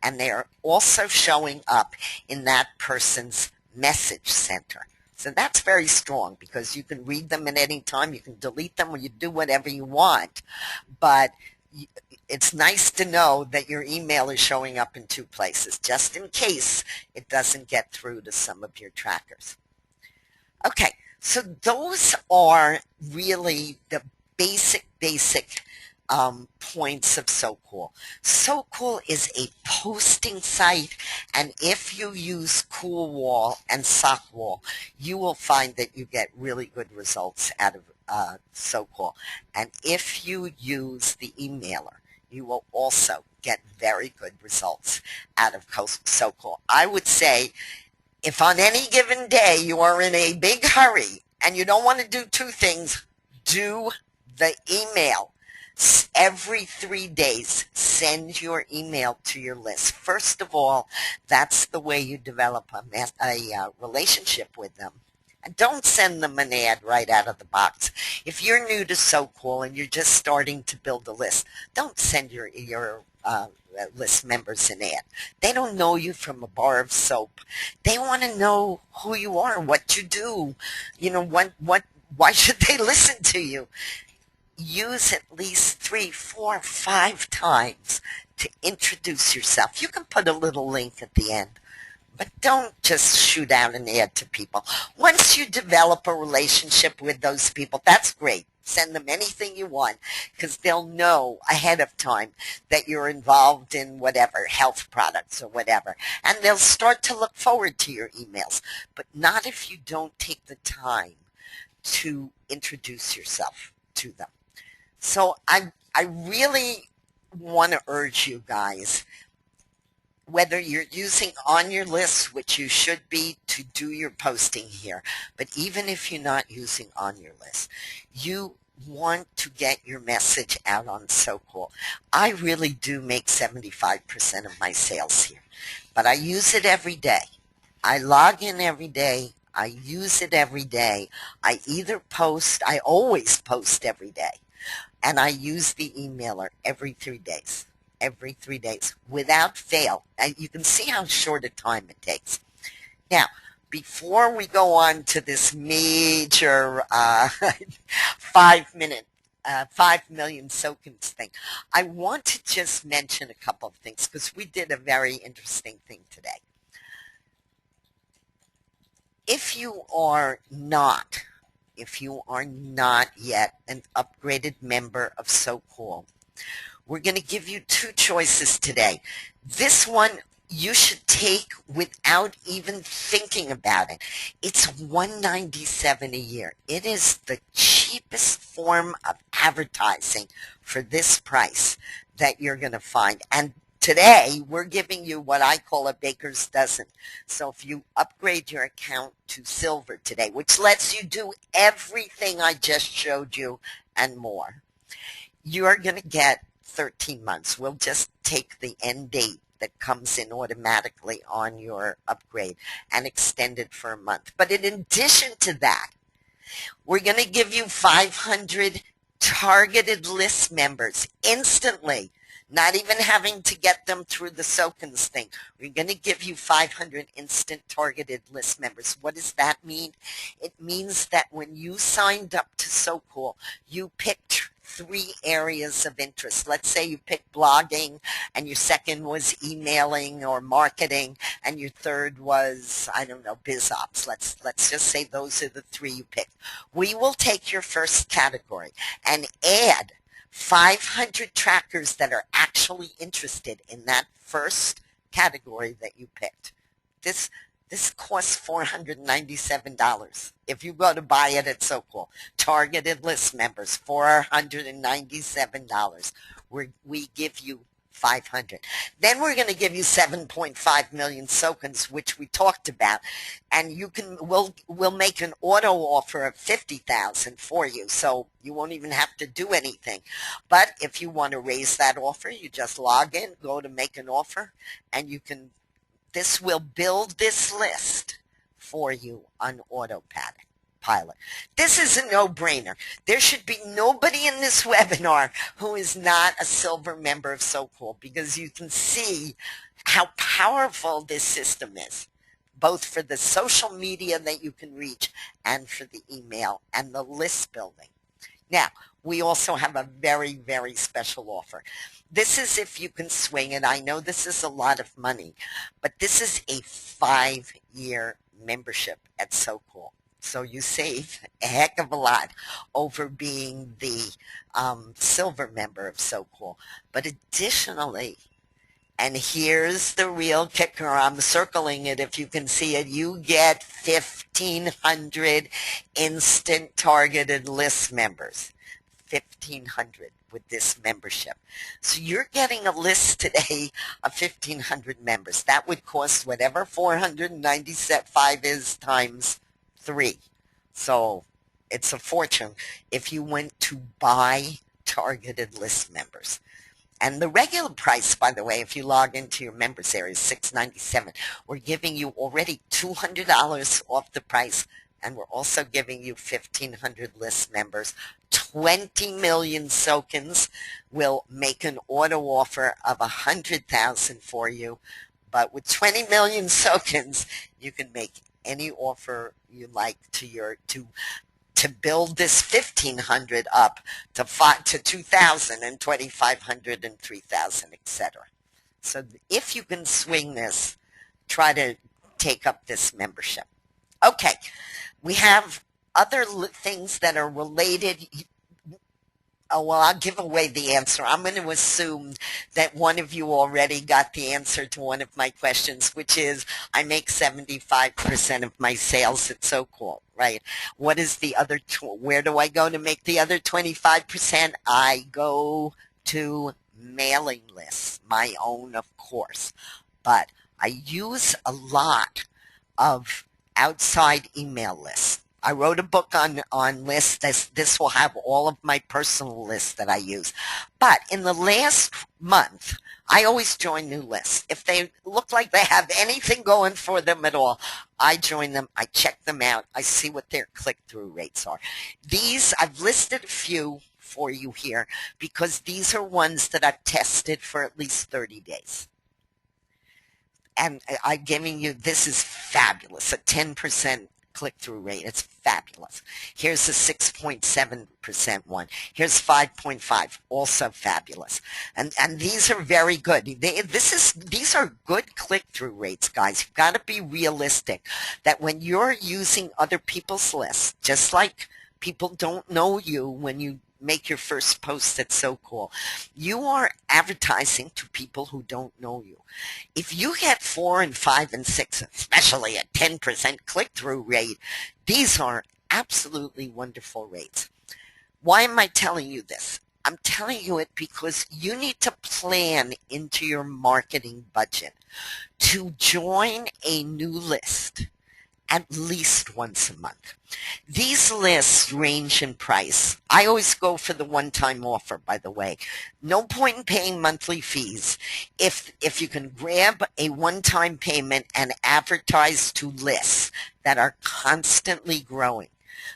and they are also showing up in that person's message center. So that's very strong, because you can read them at any time. You can delete them, or you do whatever you want. But it's nice to know that your email is showing up in 2 places, just in case it doesn't get through to some of your trackers. Okay, so those are really the basic points of SoCool. SoCool is a posting site, and if you use CoolWall and SockWall, you will find that you get really good results out of SoCool. And if you use the emailer, you will also get very good results out of SoCool. I would say, if on any given day you are in a big hurry and you don't want to do 2 things, do the email. Every 3 days, send your email to your list. First of all, that's the way you develop a relationship with them. And don't send them an ad right out of the box. If you're new to SoCool and you're just starting to build a list, don't send your list members an ad. They don't know you from a bar of soap. They want to know who you are, what you do. You know, why should they listen to you? Use at least 3, 4, 5 times to introduce yourself. You can put a little link at the end, but don't just shoot out an ad to people. Once you develop a relationship with those people, that's great. Send them anything you want, because they'll know ahead of time that you're involved in whatever, health products or whatever, and they'll start to look forward to your emails. But not if you don't take the time to introduce yourself to them. So I really want to urge you guys, whether you're using on your list, which you should be to do your posting here, but even if you're not using on your list, you want to get your message out on SoCool. I really do make 75% of my sales here, but I use it every day. I log in every day. I use it every day. I always post every day. And I use the emailer every 3 days. Every 3 days, without fail. And you can see how short a time it takes. Now, before we go on to this major 5 minute 5 million tokens thing, I want to just mention a couple of things because we did a very interesting thing today. If you are not yet an upgraded member of SoCool, we're going to give you two choices today. This one you should take without even thinking about it. It's $197 a year. It is the cheapest form of advertising for this price that you're going to find. And today, we're giving you what I call a baker's dozen. So if you upgrade your account to silver today, which lets you do everything I just showed you and more, you're going to get 13 months. We'll just take the end date that comes in automatically on your upgrade and extend it for a month. But in addition to that, we're going to give you 500 targeted list members instantly, not even having to get them through the Sokens thing. We're going to give you 500 instant targeted list members. What does that mean? It means that when you signed up to SoCool, you picked 3 areas of interest. Let's say you picked blogging, and your second was emailing or marketing, and your third was, I don't know, biz ops. Let's just say those are the 3 you picked. We will take your first category and add 500 trackers that are actually interested in that first category that you picked. This costs $497 if you go to buy it at SoCool. Targeted list members, $497. We give you 500. Then we're going to give you 7.5 million tokens, which we talked about, and we'll make an auto offer of 50,000 for you, so you won't even have to do anything. But if you want to raise that offer, you just log in, go to make an offer, and this will build this list for you on autopilot. This is a no-brainer. There should be nobody in this webinar who is not a silver member of SoCool, because you can see how powerful this system is, both for the social media that you can reach and for the email and the list building. Now, we also have a very, very special offer. This is if you can swing it. I know this is a lot of money, but this is a 5-year membership at SoCool. So you save a heck of a lot over being the silver member of SoCool. But additionally, and here's the real kicker, I'm circling it if you can see it, you get 1,500 instant targeted list members. 1,500 with this membership. So you're getting a list today of 1,500 members. That would cost whatever 495 is times 3. So it's a fortune if you went to buy targeted list members. And the regular price, by the way, if you log into your members area, is $697. We're giving you already $200 off the price, and we're also giving you 1,500 list members. 20 million tokens will make an auto offer of 100,000 for you. But with 20 million tokens, you can make any offer you like to build this 1,500 up to 2,000 and 2,500 and 3,000, etc. So if you can swing this, try to take up this membership. Okay, we have other things that are related. Oh, well, I'll give away the answer. I'm going to assume that one of you already got the answer to one of my questions, which is I make 75% of my sales at SoCool, right? What is the other, where do I go to make the other 25%? I go to mailing lists, my own, of course. But I use a lot of outside email lists. I wrote a book on lists. This will have all of my personal lists that I use. But in the last month, I always join new lists. If they look like they have anything going for them at all, I join them. I check them out. I see what their click-through rates are. These, I've listed a few for you here because these are ones that I've tested for at least 30 days. And I'm giving you, this is fabulous, a 10% click-through rate. It's fabulous. Here's a 6.7% one. Here's 5.5, also fabulous. And these are very good. These are good click-through rates, guys. You've got to be realistic that when you're using other people's lists, just like people don't know you when you make your first post that's so cool, you are advertising to people who don't know you. If you get 4 and 5 and 6, especially a 10% click-through rate, these are absolutely wonderful rates. Why am I telling you this? I'm telling you it because you need to plan into your marketing budget to join a new list at least once a month. These lists range in price. I always go for the one-time offer, by the way. No point in paying monthly fees if you can grab a one-time payment and advertise to lists that are constantly growing.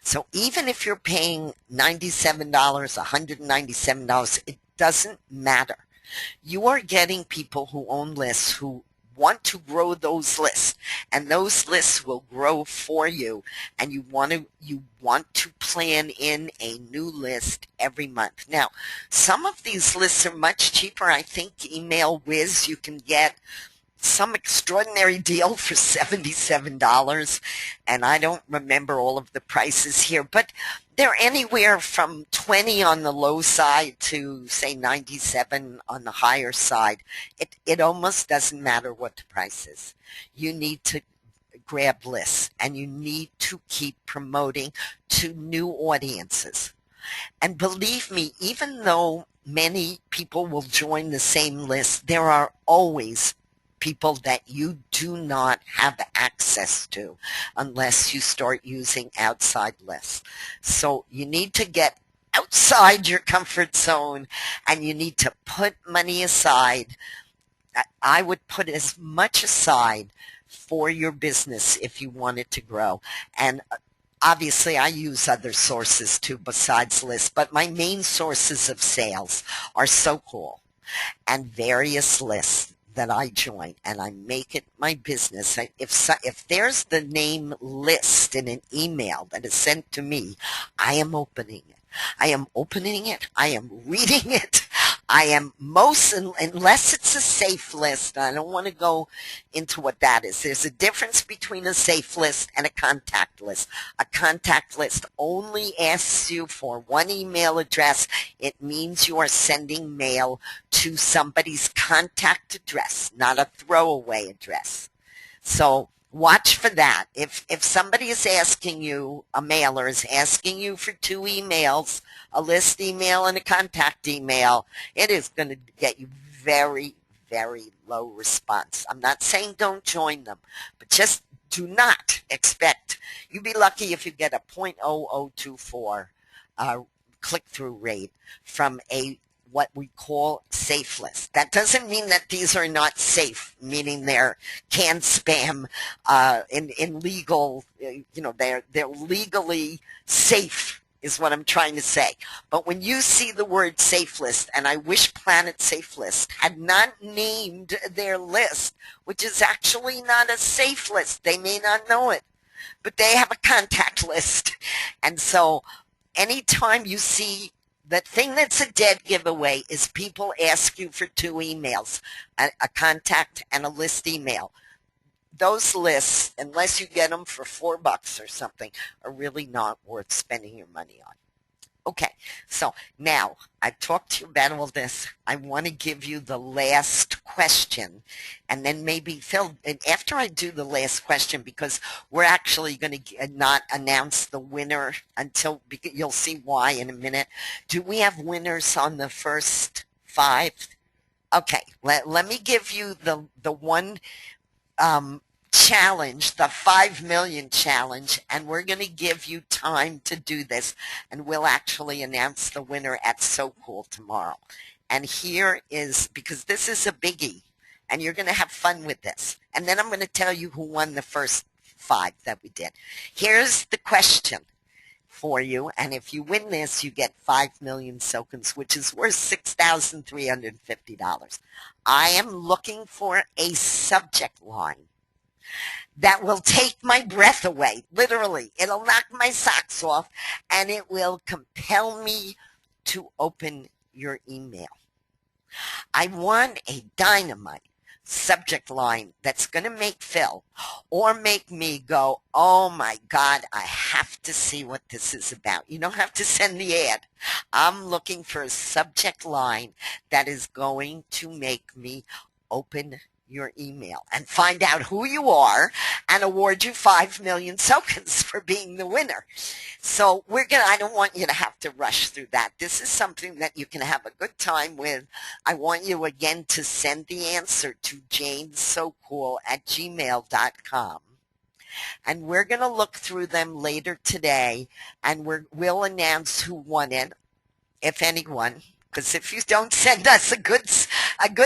So even if you're paying $97, $197, it doesn't matter. You are getting people who own lists who want to grow those lists, and those lists will grow for you, and you want to plan in a new list every month. Now, some of these lists are much cheaper. I think Email Whiz, you can get some extraordinary deal for $77, and I don't remember all of the prices here, but they're anywhere from 20 on the low side to say 97 on the higher side. It almost doesn't matter what the price is. You need to grab lists, and you need to keep promoting to new audiences. And believe me, even though many people will join the same list, there are always people that you do not have access to unless you start using outside lists. So you need to get outside your comfort zone, and you need to put money aside. I would put as much aside for your business if you want it to grow. And obviously, I use other sources too besides lists, but my main sources of sales are SoCool and various lists that I join, and I make it my business. If there's the name list in an email that is sent to me, I am opening it. I am opening it. I am reading it. I am unless it's a safe list. I don't want to go into what that is. There's a difference between a safe list and a contact list. A contact list only asks you for one email address. It means you are sending mail to somebody's contact address, not a throwaway address. So watch for that. If somebody is asking you, a mailer is asking you for 2 emails, a list email and a contact email, it is going to get you very, very low response. I'm not saying don't join them, but just do not expect. You'd be lucky if you get a 0.0024 click-through rate from a what we call safe list. That doesn't mean that these are not safe, meaning they're canned spam in legal, they're legally safe is what I'm trying to say. But when you see the word safe list, and I wish Planet Safe List had not named their list, which is actually not a safe list. They may not know it, but they have a contact list. And so anytime you see the thing that's a dead giveaway is people ask you for 2 emails, a contact and a list email. Those lists, unless you get them for $4 or something, are really not worth spending your money on. Okay, so now I've talked to you about all this. I want to give you the last question, and then maybe Phil, and after I do the last question, because we're actually going to not announce the winner until, you'll see why in a minute. Do we have winners on the first 5? Okay, let me give you the one challenge, the 5 million challenge, and we're going to give you time to do this, and we'll actually announce the winner at So Cool tomorrow. And here is, because this is a biggie, and you're going to have fun with this. And then I'm going to tell you who won the first 5 that we did. Here's the question for you, and if you win this, you get 5 million tokens, which is worth $6,350. I am looking for a subject line that will take my breath away, literally. It'll knock my socks off, and it will compel me to open your email. I want a dynamite subject line that's going to make Phil or make me go, oh my God, I have to see what this is about. You don't have to send the ad. I'm looking for a subject line that is going to make me open your email and find out who you are and award you 5 million tokens for being the winner. So I don't want you to have to rush through that. This is something that you can have a good time with. I want you again to send the answer to janesocool@gmail.com. And we're going to look through them later today, and we'll announce who won it, if anyone. Because if you don't send us a good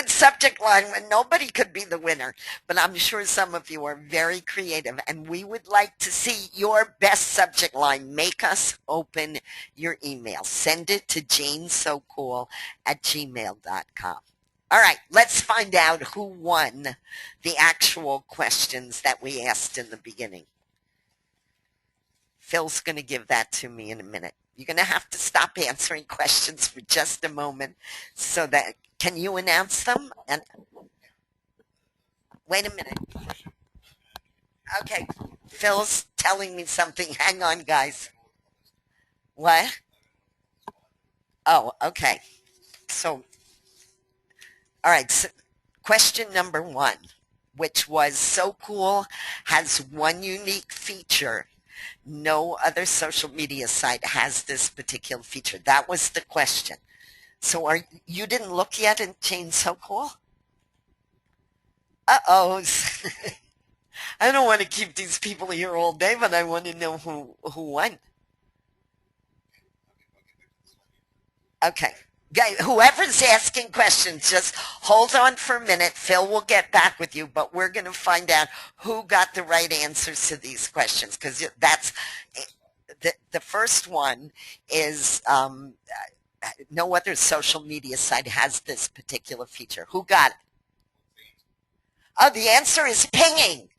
subject line, nobody could be the winner. But I'm sure some of you are very creative, and we would like to see your best subject line. Make us open your email. Send it to janesocool@gmail.com. All right, let's find out who won the actual questions that we asked in the beginning. Phil's going to give that to me in a minute. You're going to have to stop answering questions for just a moment so that, can you announce them? And wait a minute. Okay, Phil's telling me something. Hang on, guys. What? Oh, okay. So, all right, so question number 1, which was, So Cool has one unique feature. No other social media site has this particular feature. That was the question. So you didn't look yet in Jane So Cool? Uh-oh. I don't want to keep these people here all day, but I want to know who won. Okay. Whoever's asking questions, just hold on for a minute. Phil will get back with you, but we're going to find out who got the right answers to these questions, because that's the first one is no other social media site has this particular feature. Who got it? Oh, the answer is pinging.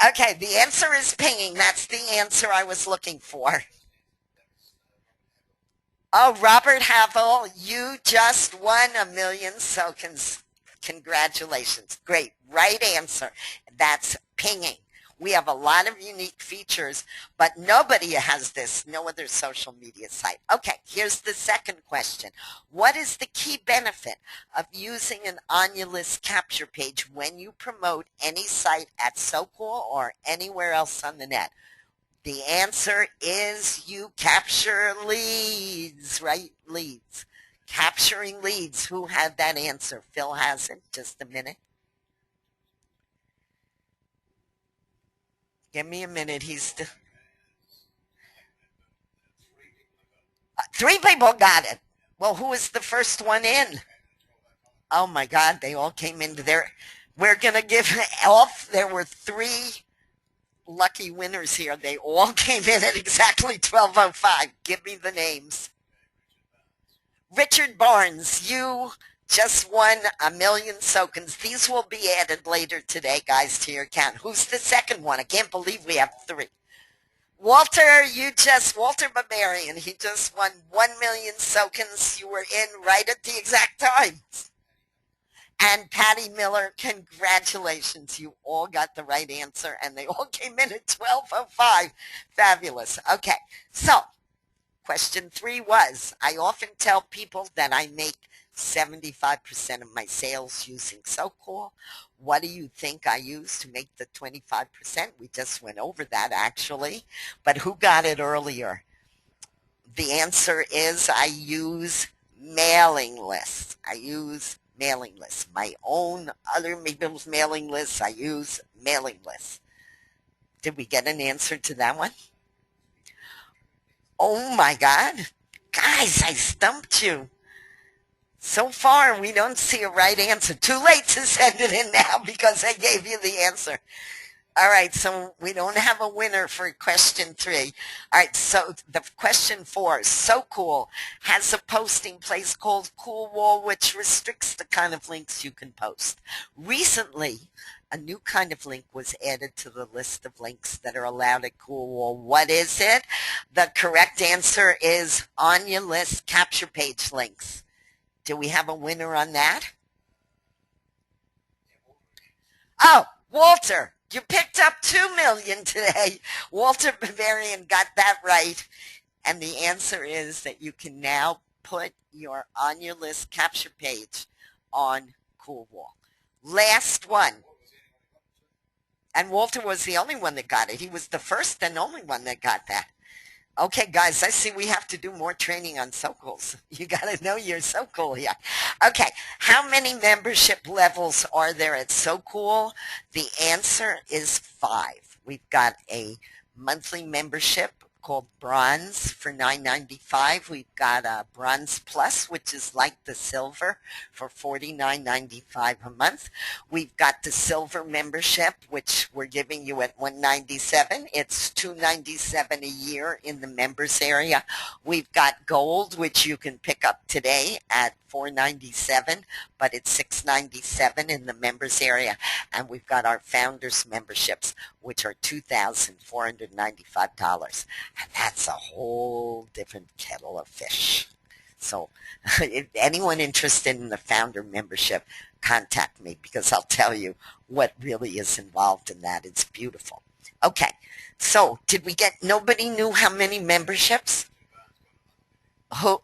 Okay, the answer is pinging. That's the answer I was looking for. Oh, Robert Havel, you just won 1 million, so congratulations. Great. Right answer. That's pinging. We have a lot of unique features, but nobody has this, no other social media site. Okay, here's the second question. What is the key benefit of using an on your list capture page when you promote any site at So Cool or anywhere else on the net? The answer is you capture leads, right? Leads. Capturing leads. Who had that answer? Phil has it. Just a minute. Give me a minute. He's still... 3 people got it. Well, who was the first one in? Oh, my God. They all came into there. We're going to give off. There were 3 lucky winners here. They all came in at exactly 12:05. Give me the names. Richard Barnes, you just won 1 million tokens. These will be added later today, guys, to your account. Who's the second one? I can't believe we have 3. Walter Barbarian, he just won 1 million tokens. You were in right at the exact time. And Patty Miller, congratulations. You all got the right answer, and they all came in at 12:05. Fabulous. Okay, so question 3 was, I often tell people that I make 75% of my sales using So Cool. What do you think I use to make the 25%? We just went over that, actually. But who got it earlier? The answer is I use mailing lists. I use mailing list. My own other people's mailing lists, I use mailing lists. Did we get an answer to that one? Oh my God. Guys, I stumped you. So far, we don't see a right answer. Too late to send it in now because I gave you the answer. All right, so we don't have a winner for question 3. All right, so the question 4 is So Cool has a posting place called Cool Wall, which restricts the kind of links you can post. Recently, a new kind of link was added to the list of links that are allowed at Cool Wall. What is it? The correct answer is on your list, capture page links. Do we have a winner on that? Oh, Walter, you picked up 2 million today. Walter Bavarian got that right. And the answer is that you can now put your on your list capture page on Cool Wall. Last one. And Walter was the only one that got it. He was the first and only one that got that. Okay, guys, I see we have to do more training on SoCools. You got to know you're so cool here. Okay, how many membership levels are there at SoCool? The answer is 5. We've got a monthly membership called Bronze for $9.95. We've got a Bronze Plus, which is like the Silver, for $49.95 a month. We've got the Silver membership, which we're giving you at $197. It's $297 a year in the members area. We've got Gold, which you can pick up today at $497, but it's $697 in the members area. And we've got our Founders memberships, which are $2,495. And that's a whole different kettle of fish. So if anyone interested in the Founder membership, contact me because I'll tell you what really is involved in that. It's beautiful. Okay, so did we get, nobody knew how many memberships? Who?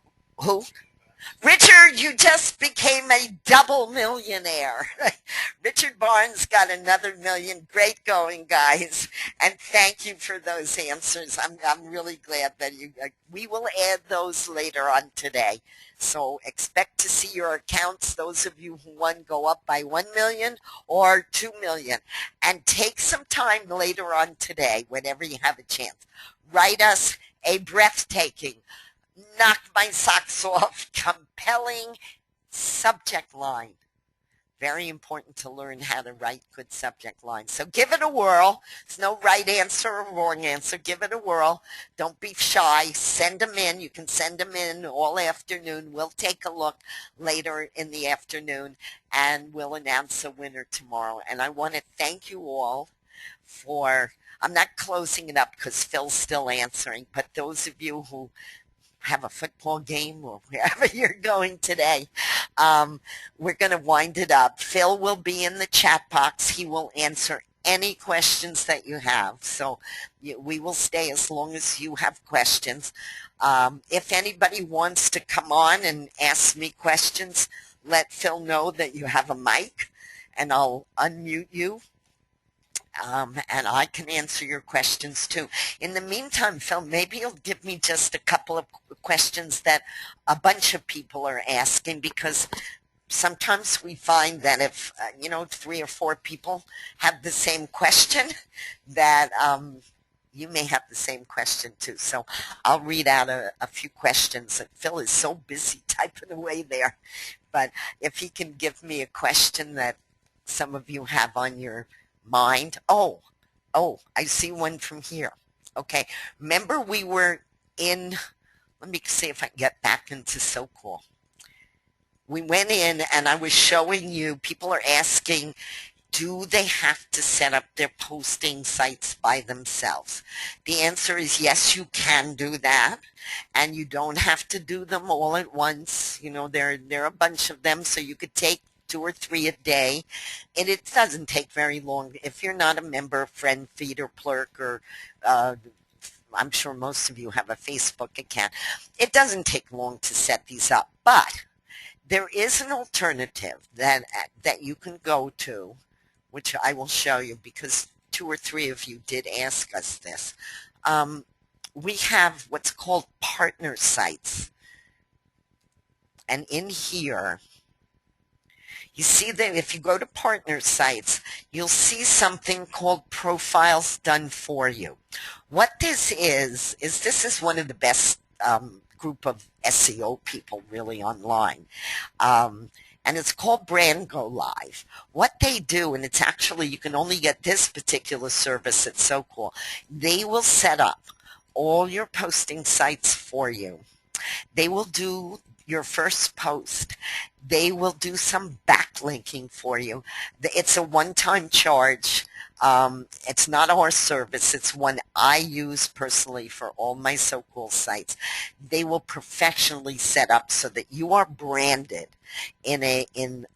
Richard, you just became a double millionaire. Richard Barnes got another million. Great going, guys. And thank you for those answers. I'm really glad that we will add those later on today. So expect to see your accounts, those of you who won, go up by 1 million or 2 million. And take some time later on today, whenever you have a chance. Write us a breathtaking, knock my socks off, compelling subject line. Very important to learn how to write good subject lines. So give it a whirl. There's no right answer or wrong answer. Give it a whirl. Don't be shy. Send them in. You can send them in all afternoon. We'll take a look later in the afternoon, and we'll announce a winner tomorrow. And I want to thank you all for, I'm not closing it up because Phil's still answering, but those of you who have a football game or wherever you're going today, we're going to wind it up. Phil will be in the chat box. He will answer any questions that you have. So we will stay as long as you have questions. If anybody wants to come on and ask me questions, let Phil know that you have a mic and I'll unmute you. And I can answer your questions too. In the meantime, Phil, maybe you'll give me just a couple of questions that a bunch of people are asking, because sometimes we find that if, 3 or 4 people have the same question, that you may have the same question too. So I'll read out a few questions. Phil is so busy typing away there. But if he can give me a question that some of you have on your mind. Oh, I see one from here. Okay, remember we were in, let me see if I can get back into SoCool. We went in and I was showing you, people are asking, do they have to set up their posting sites by themselves? The answer is yes, you can do that, and you don't have to do them all at once. There are a bunch of them, so you could take 2 or 3 a day, and it doesn't take very long. If you're not a member of FriendFeed or Plurk, or I'm sure most of you have a Facebook account, it doesn't take long to set these up. But there is an alternative that you can go to, which I will show you because 2 or 3 of you did ask us this. We have what's called partner sites, and in here You see that if you go to partner sites, you'll see something called Profiles Done For You. What this is this is one of the best group of SEO people really online. Um, and it's called Brand Go Live. What they do, and it's actually, you can only get this particular service at So Cool, they will set up all your posting sites for you. They will do your first post. They will do some backlinking for you. It's a one-time charge. It's not our service. It's one I use personally for all my So Cool sites. They will professionally set up so that you are branded in a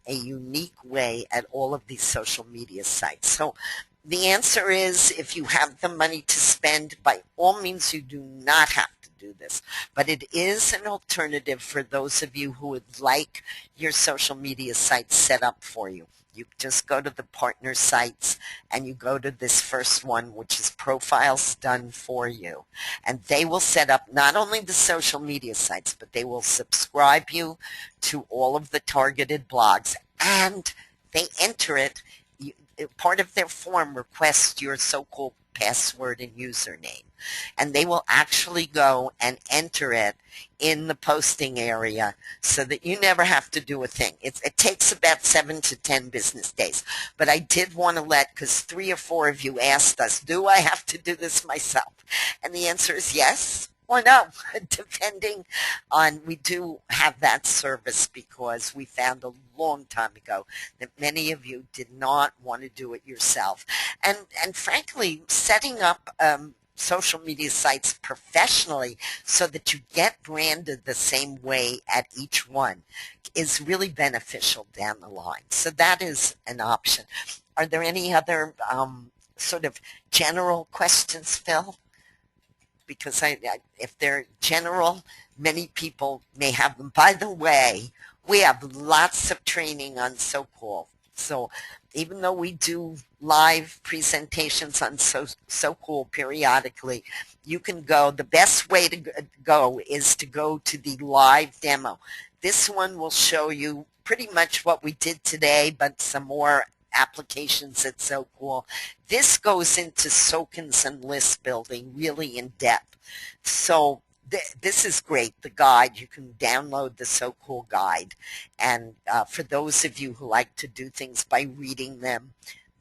unique way at all of these social media sites. So the answer is, if you have the money to spend, by all means, you do not have to do this. But it is an alternative for those of you who would like your social media site set up for you. You just go to the partner sites and you go to this first one, which is Profiles Done For You. And they will set up not only the social media sites, but they will subscribe you to all of the targeted blogs, and they enter it. Part of their form requests your So Cool password and username, and they will actually go and enter it in the posting area so that you never have to do a thing. It takes about 7 to 10 business days, but I did want to because 3 or 4 of you asked us, do I have to do this myself? And the answer is yes or no, depending on, we do have that service because we found a long time ago that many of you did not want to do it yourself. And frankly, setting up social media sites professionally so that you get branded the same way at each one is really beneficial down the line. So that is an option. Are there any other sort of general questions, Phil? Because if they're general, many people may have them. By the way, we have lots of training on So Cool. So even though we do live presentations on So Cool periodically, you can go. The best way to go is to go to the live demo. This one will show you pretty much what we did today, but some more applications at So Cool. This goes into SOCNs and list building really in depth. So this is great, the guide. You can download the So Cool guide. And for those of you who like to do things by reading them,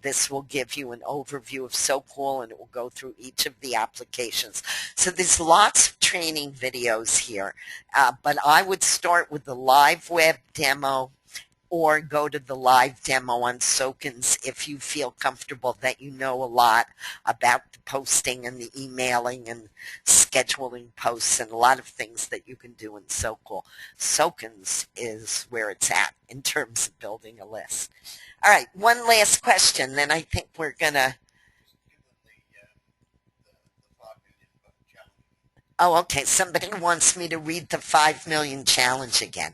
this will give you an overview of So Cool, and it will go through each of the applications. So there's lots of training videos here, but I would start with the live web demo, or go to the live demo on SOCNs if you feel comfortable that you know a lot about the posting and the emailing and scheduling posts and a lot of things that you can do in So Cool. SOCNs is where it's at in terms of building a list. All right, one last question, then I think we're going to... Oh, okay. Somebody wants me to read the 5 million challenge again.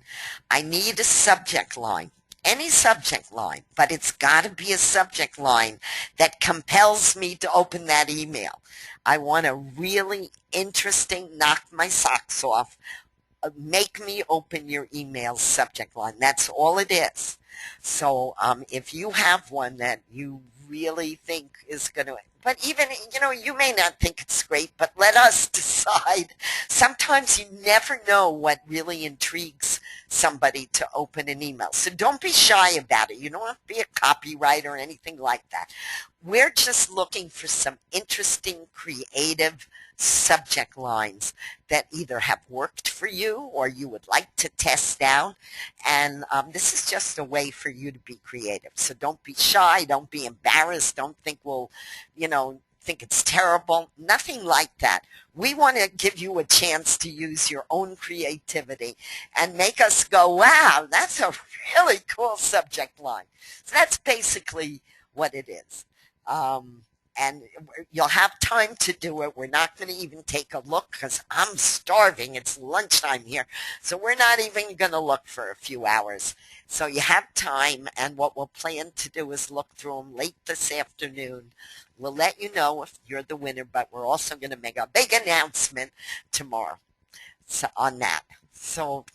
I need a subject line, any subject line, but it's got to be a subject line that compels me to open that email. I want a really interesting, knock my socks off, make me open your email subject line. That's all it is. So if you have one that you really think is going to, but even, you may not think it's great, but let us decide. Sometimes you never know what really intrigues somebody to open an email. So don't be shy about it. You don't have to be a copywriter or anything like that. We're just looking for some interesting, creative subject lines that either have worked for you or you would like to test out. And this is just a way for you to be creative. So don't be shy. Don't be embarrassed. Don't think, well, think it's terrible. Nothing like that. We want to give you a chance to use your own creativity and make us go, wow, that's a really cool subject line. So that's basically what it is. And you'll have time to do it. We're not going to even take a look because I'm starving. It's lunchtime here. So we're not even going to look for a few hours. So you have time, and what we'll plan to do is look through them late this afternoon. We'll let you know if you're the winner, but we're also going to make a big announcement tomorrow. So on that. So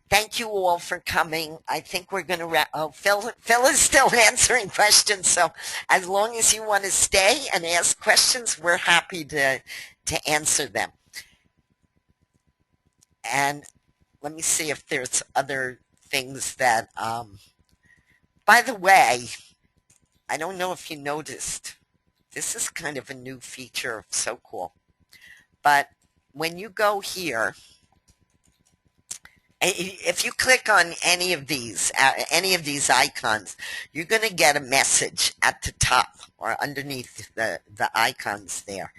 thank you all for coming. I think we're going to wrap. Oh, Phil is still answering questions. So as long as you want to stay and ask questions, we're happy to answer them. And let me see if there's other things that, by the way, I don't know if you noticed, this is kind of a new feature of SoCool. But when you go here, if you click on any of these icons, you're going to get a message at the top or underneath the icons there.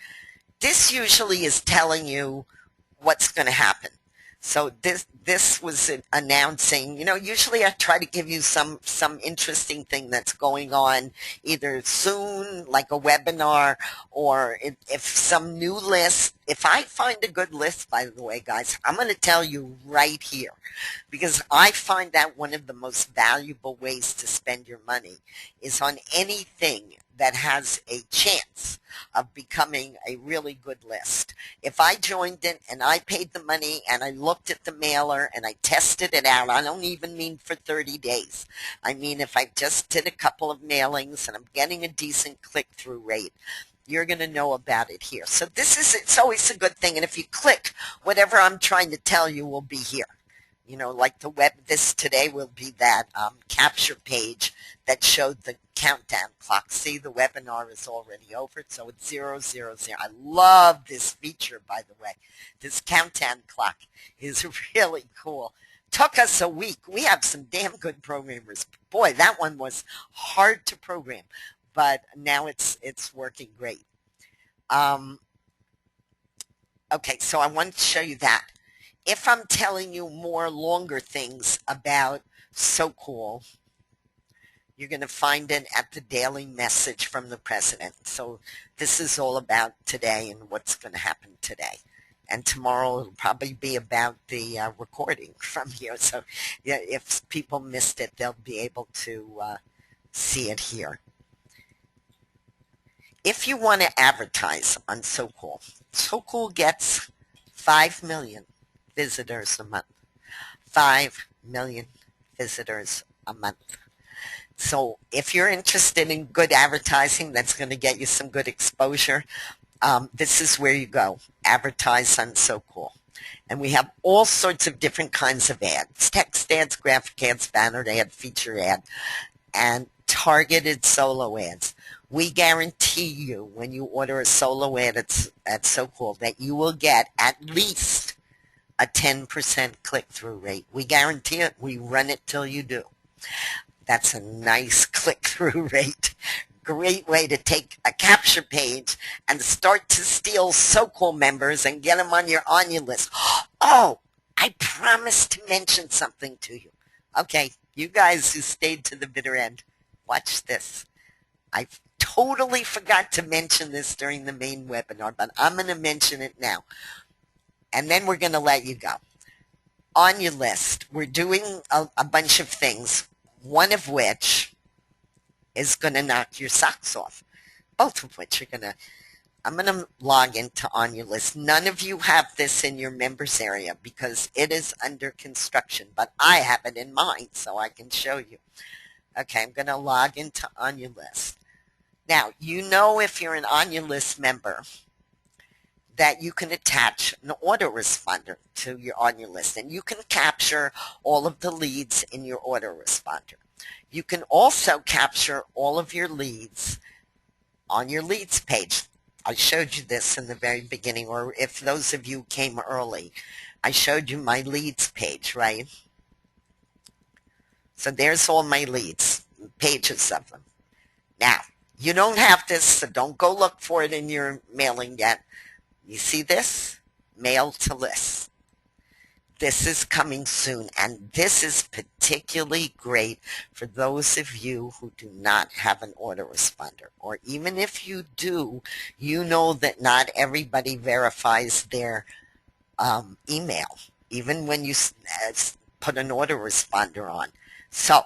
This usually is telling you what's going to happen. So this was announcing, usually I try to give you some interesting thing that's going on either soon, like a webinar, or if some new list. If I find a good list, by the way, guys, I'm going to tell you right here, because I find that one of the most valuable ways to spend your money is on anything that has a chance of becoming a really good list. If I joined it and I paid the money and I looked at the mailer and I tested it out, I don't even mean for 30 days. I mean if I just did a couple of mailings and I'm getting a decent click-through rate, you're going to know about it here. So it's always a good thing. And if you click, whatever I'm trying to tell you will be here. Like this today will be that capture page that showed the countdown clock. See, the webinar is already over, so it's 000. I love this feature, by the way. This countdown clock is really cool. Took us a week. We have some damn good programmers. Boy, that one was hard to program, but now it's working great. Okay, so I wanted to show you that. If I'm telling you more longer things about SoCool, you're going to find it at the daily message from the president. So this is all about today and what's going to happen today. And tomorrow it'll probably be about the recording from here. So yeah, if people missed it, they'll be able to see it here. If you want to advertise on SoCool, SoCool gets 5 million visitors a month. 5 million visitors a month. So if you're interested in good advertising that's going to get you some good exposure, this is where you go. Advertise on SoCool. And we have all sorts of different kinds of ads. Text ads, graphic ads, banner ad, feature ad, and targeted solo ads. We guarantee you when you order a solo ad at SoCool that you will get at least a 10% click-through rate. We guarantee it. We run it till you do. That's a nice click-through rate. Great way to take a capture page and start to steal SoCool members and get them on your list. Oh, I promised to mention something to you. Okay, you guys who stayed to the bitter end, watch this. I totally forgot to mention this during the main webinar, but I'm going to mention it now. And then we're going to let you go. On your list, we're doing a bunch of things, one of which is going to knock your socks off. Both of which I'm going to log into On Your List. None of you have this in your members area because it is under construction, but I have it in mine so I can show you. Okay, I'm going to log into On Your List. Now, if you're an On Your List member, that you can attach an autoresponder to your On Your List, and you can capture all of the leads in your autoresponder. You can also capture all of your leads on your leads page. I showed you this in the very beginning, or if those of you came early, I showed you my leads page, right? So there's all my leads, pages of them. Now, you don't have this, so don't go look for it in your mailing yet. You see this? Mail to list. This is coming soon, and this is particularly great for those of you who do not have an autoresponder. Or even if you do, you know that not everybody verifies their email, even when you put an autoresponder on. So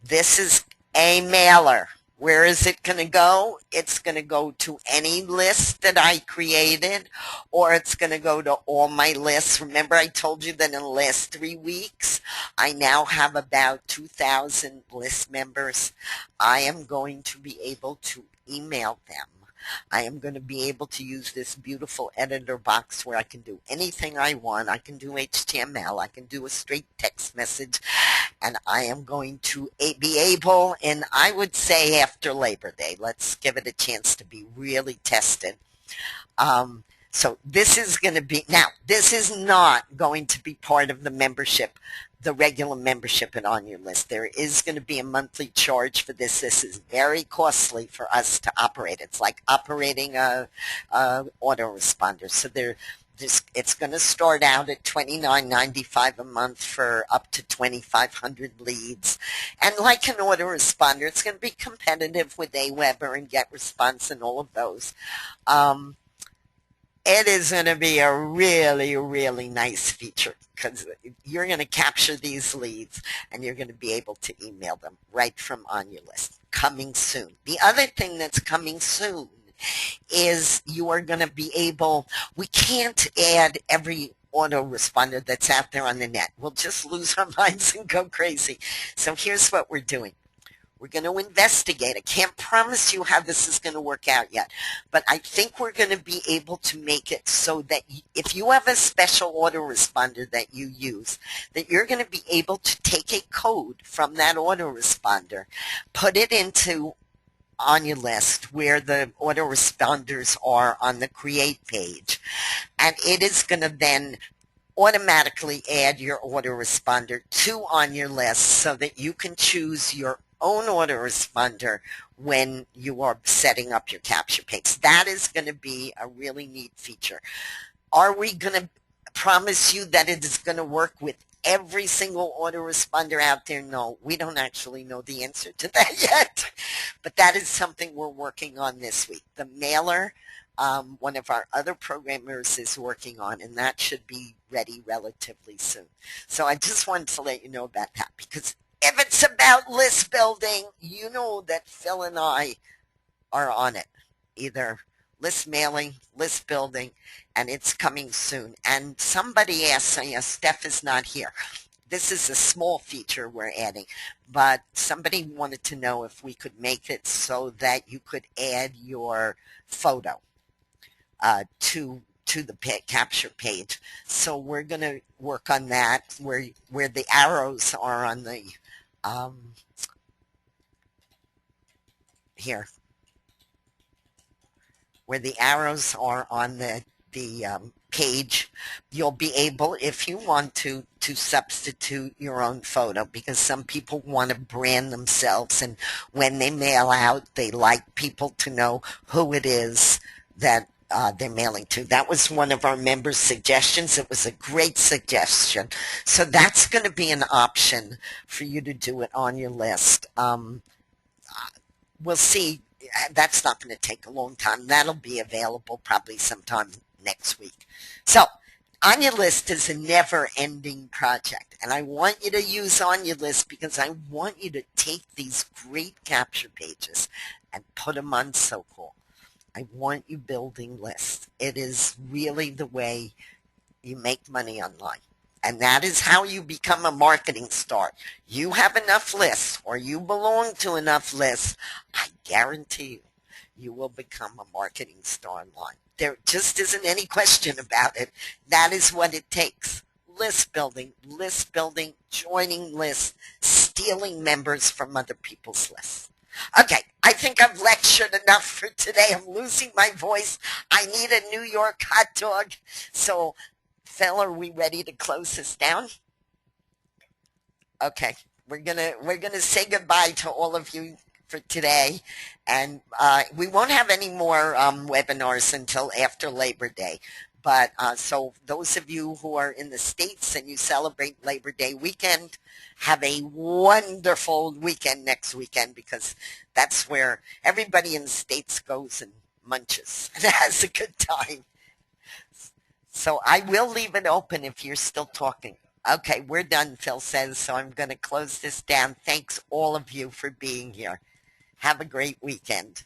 this is a mailer Where is it going to go? It's going to go to any list that I created, or it's going to go to all my lists. Remember I told you that in the last 3 weeks, I now have about 2,000 list members. I am going to be able to email them. I am going to be able to use this beautiful editor box where I can do anything I want. I can do HTML. I can do a straight text message. And I am going to be able, and I would say after Labor Day, let's give it a chance to be really tested. So this is going to be, now this is not going to be part of the membership, the regular membership and on your list. There is going to be a monthly charge for this. This is very costly for us to operate. It's like operating a autoresponder. So it's going to start out at $29.95 a month for up to 2,500 leads. And like an autoresponder, it's going to be competitive with Aweber and GetResponse and all of those. It is going to be a really, really nice feature because you're going to capture these leads and you're going to be able to email them right from on your list. Coming soon. The other thing that's coming soon is you are going to be able, we can't add every autoresponder that's out there on the net. We'll just lose our minds and go crazy. So here's what we're doing. We're going to investigate. I can't promise you how this is going to work out yet, but I think we're going to be able to make it so that if you have a special autoresponder that you use, that you're going to be able to take a code from that autoresponder, put it into on your list where the autoresponders are on the create page, and it is going to then automatically add your autoresponder to on your list so that you can choose your own autoresponder when you are setting up your capture page. That is going to be a really neat feature. Are we going to promise you that it is going to work with every single autoresponder out there? No, we don't actually know the answer to that yet, but that is something we're working on this week. The mailer, one of our other programmers is working on, and that should be ready relatively soon. So I just wanted to let you know about that, because if it's about list building, you know that Phil and I are on it, either list mailing, list building, and it's coming soon. And somebody asked, Steph is not here. This is a small feature we're adding, but somebody wanted to know if we could make it so that you could add your photo to the capture page. So we're going to work on that, where the arrows are on the here, where the arrows are on the page, you'll be able, if you want to substitute your own photo, because some people want to brand themselves, and when they mail out, they like people to know who it is that they're mailing to. That was one of our members' suggestions. It was a great suggestion. So that's going to be an option for you to do it on your list. We'll see. That's not going to take a long time. That'll be available probably sometime next week. So on your list is a never-ending project, and I want you to use on your list because I want you to take these great capture pages and put them on SoCool. I want you building lists. It is really the way you make money online. And that is how you become a marketing star. You have enough lists, or you belong to enough lists, I guarantee you, you will become a marketing star online. There just isn't any question about it. That is what it takes. List building, joining lists, stealing members from other people's lists. Okay, I think I've lectured enough for today. I'm losing my voice. I need a New York hot dog. So, Phil, are we ready to close this down? Okay, we're gonna say goodbye to all of you for today, and we won't have any more webinars until after Labor Day. But so those of you who are in the States and you celebrate Labor Day weekend, have a wonderful weekend next weekend, because that's where everybody in the States goes and munches and has a good time. So I will leave it open if you're still talking. Okay, we're done, Phil says, so I'm going to close this down. Thanks all of you for being here. Have a great weekend.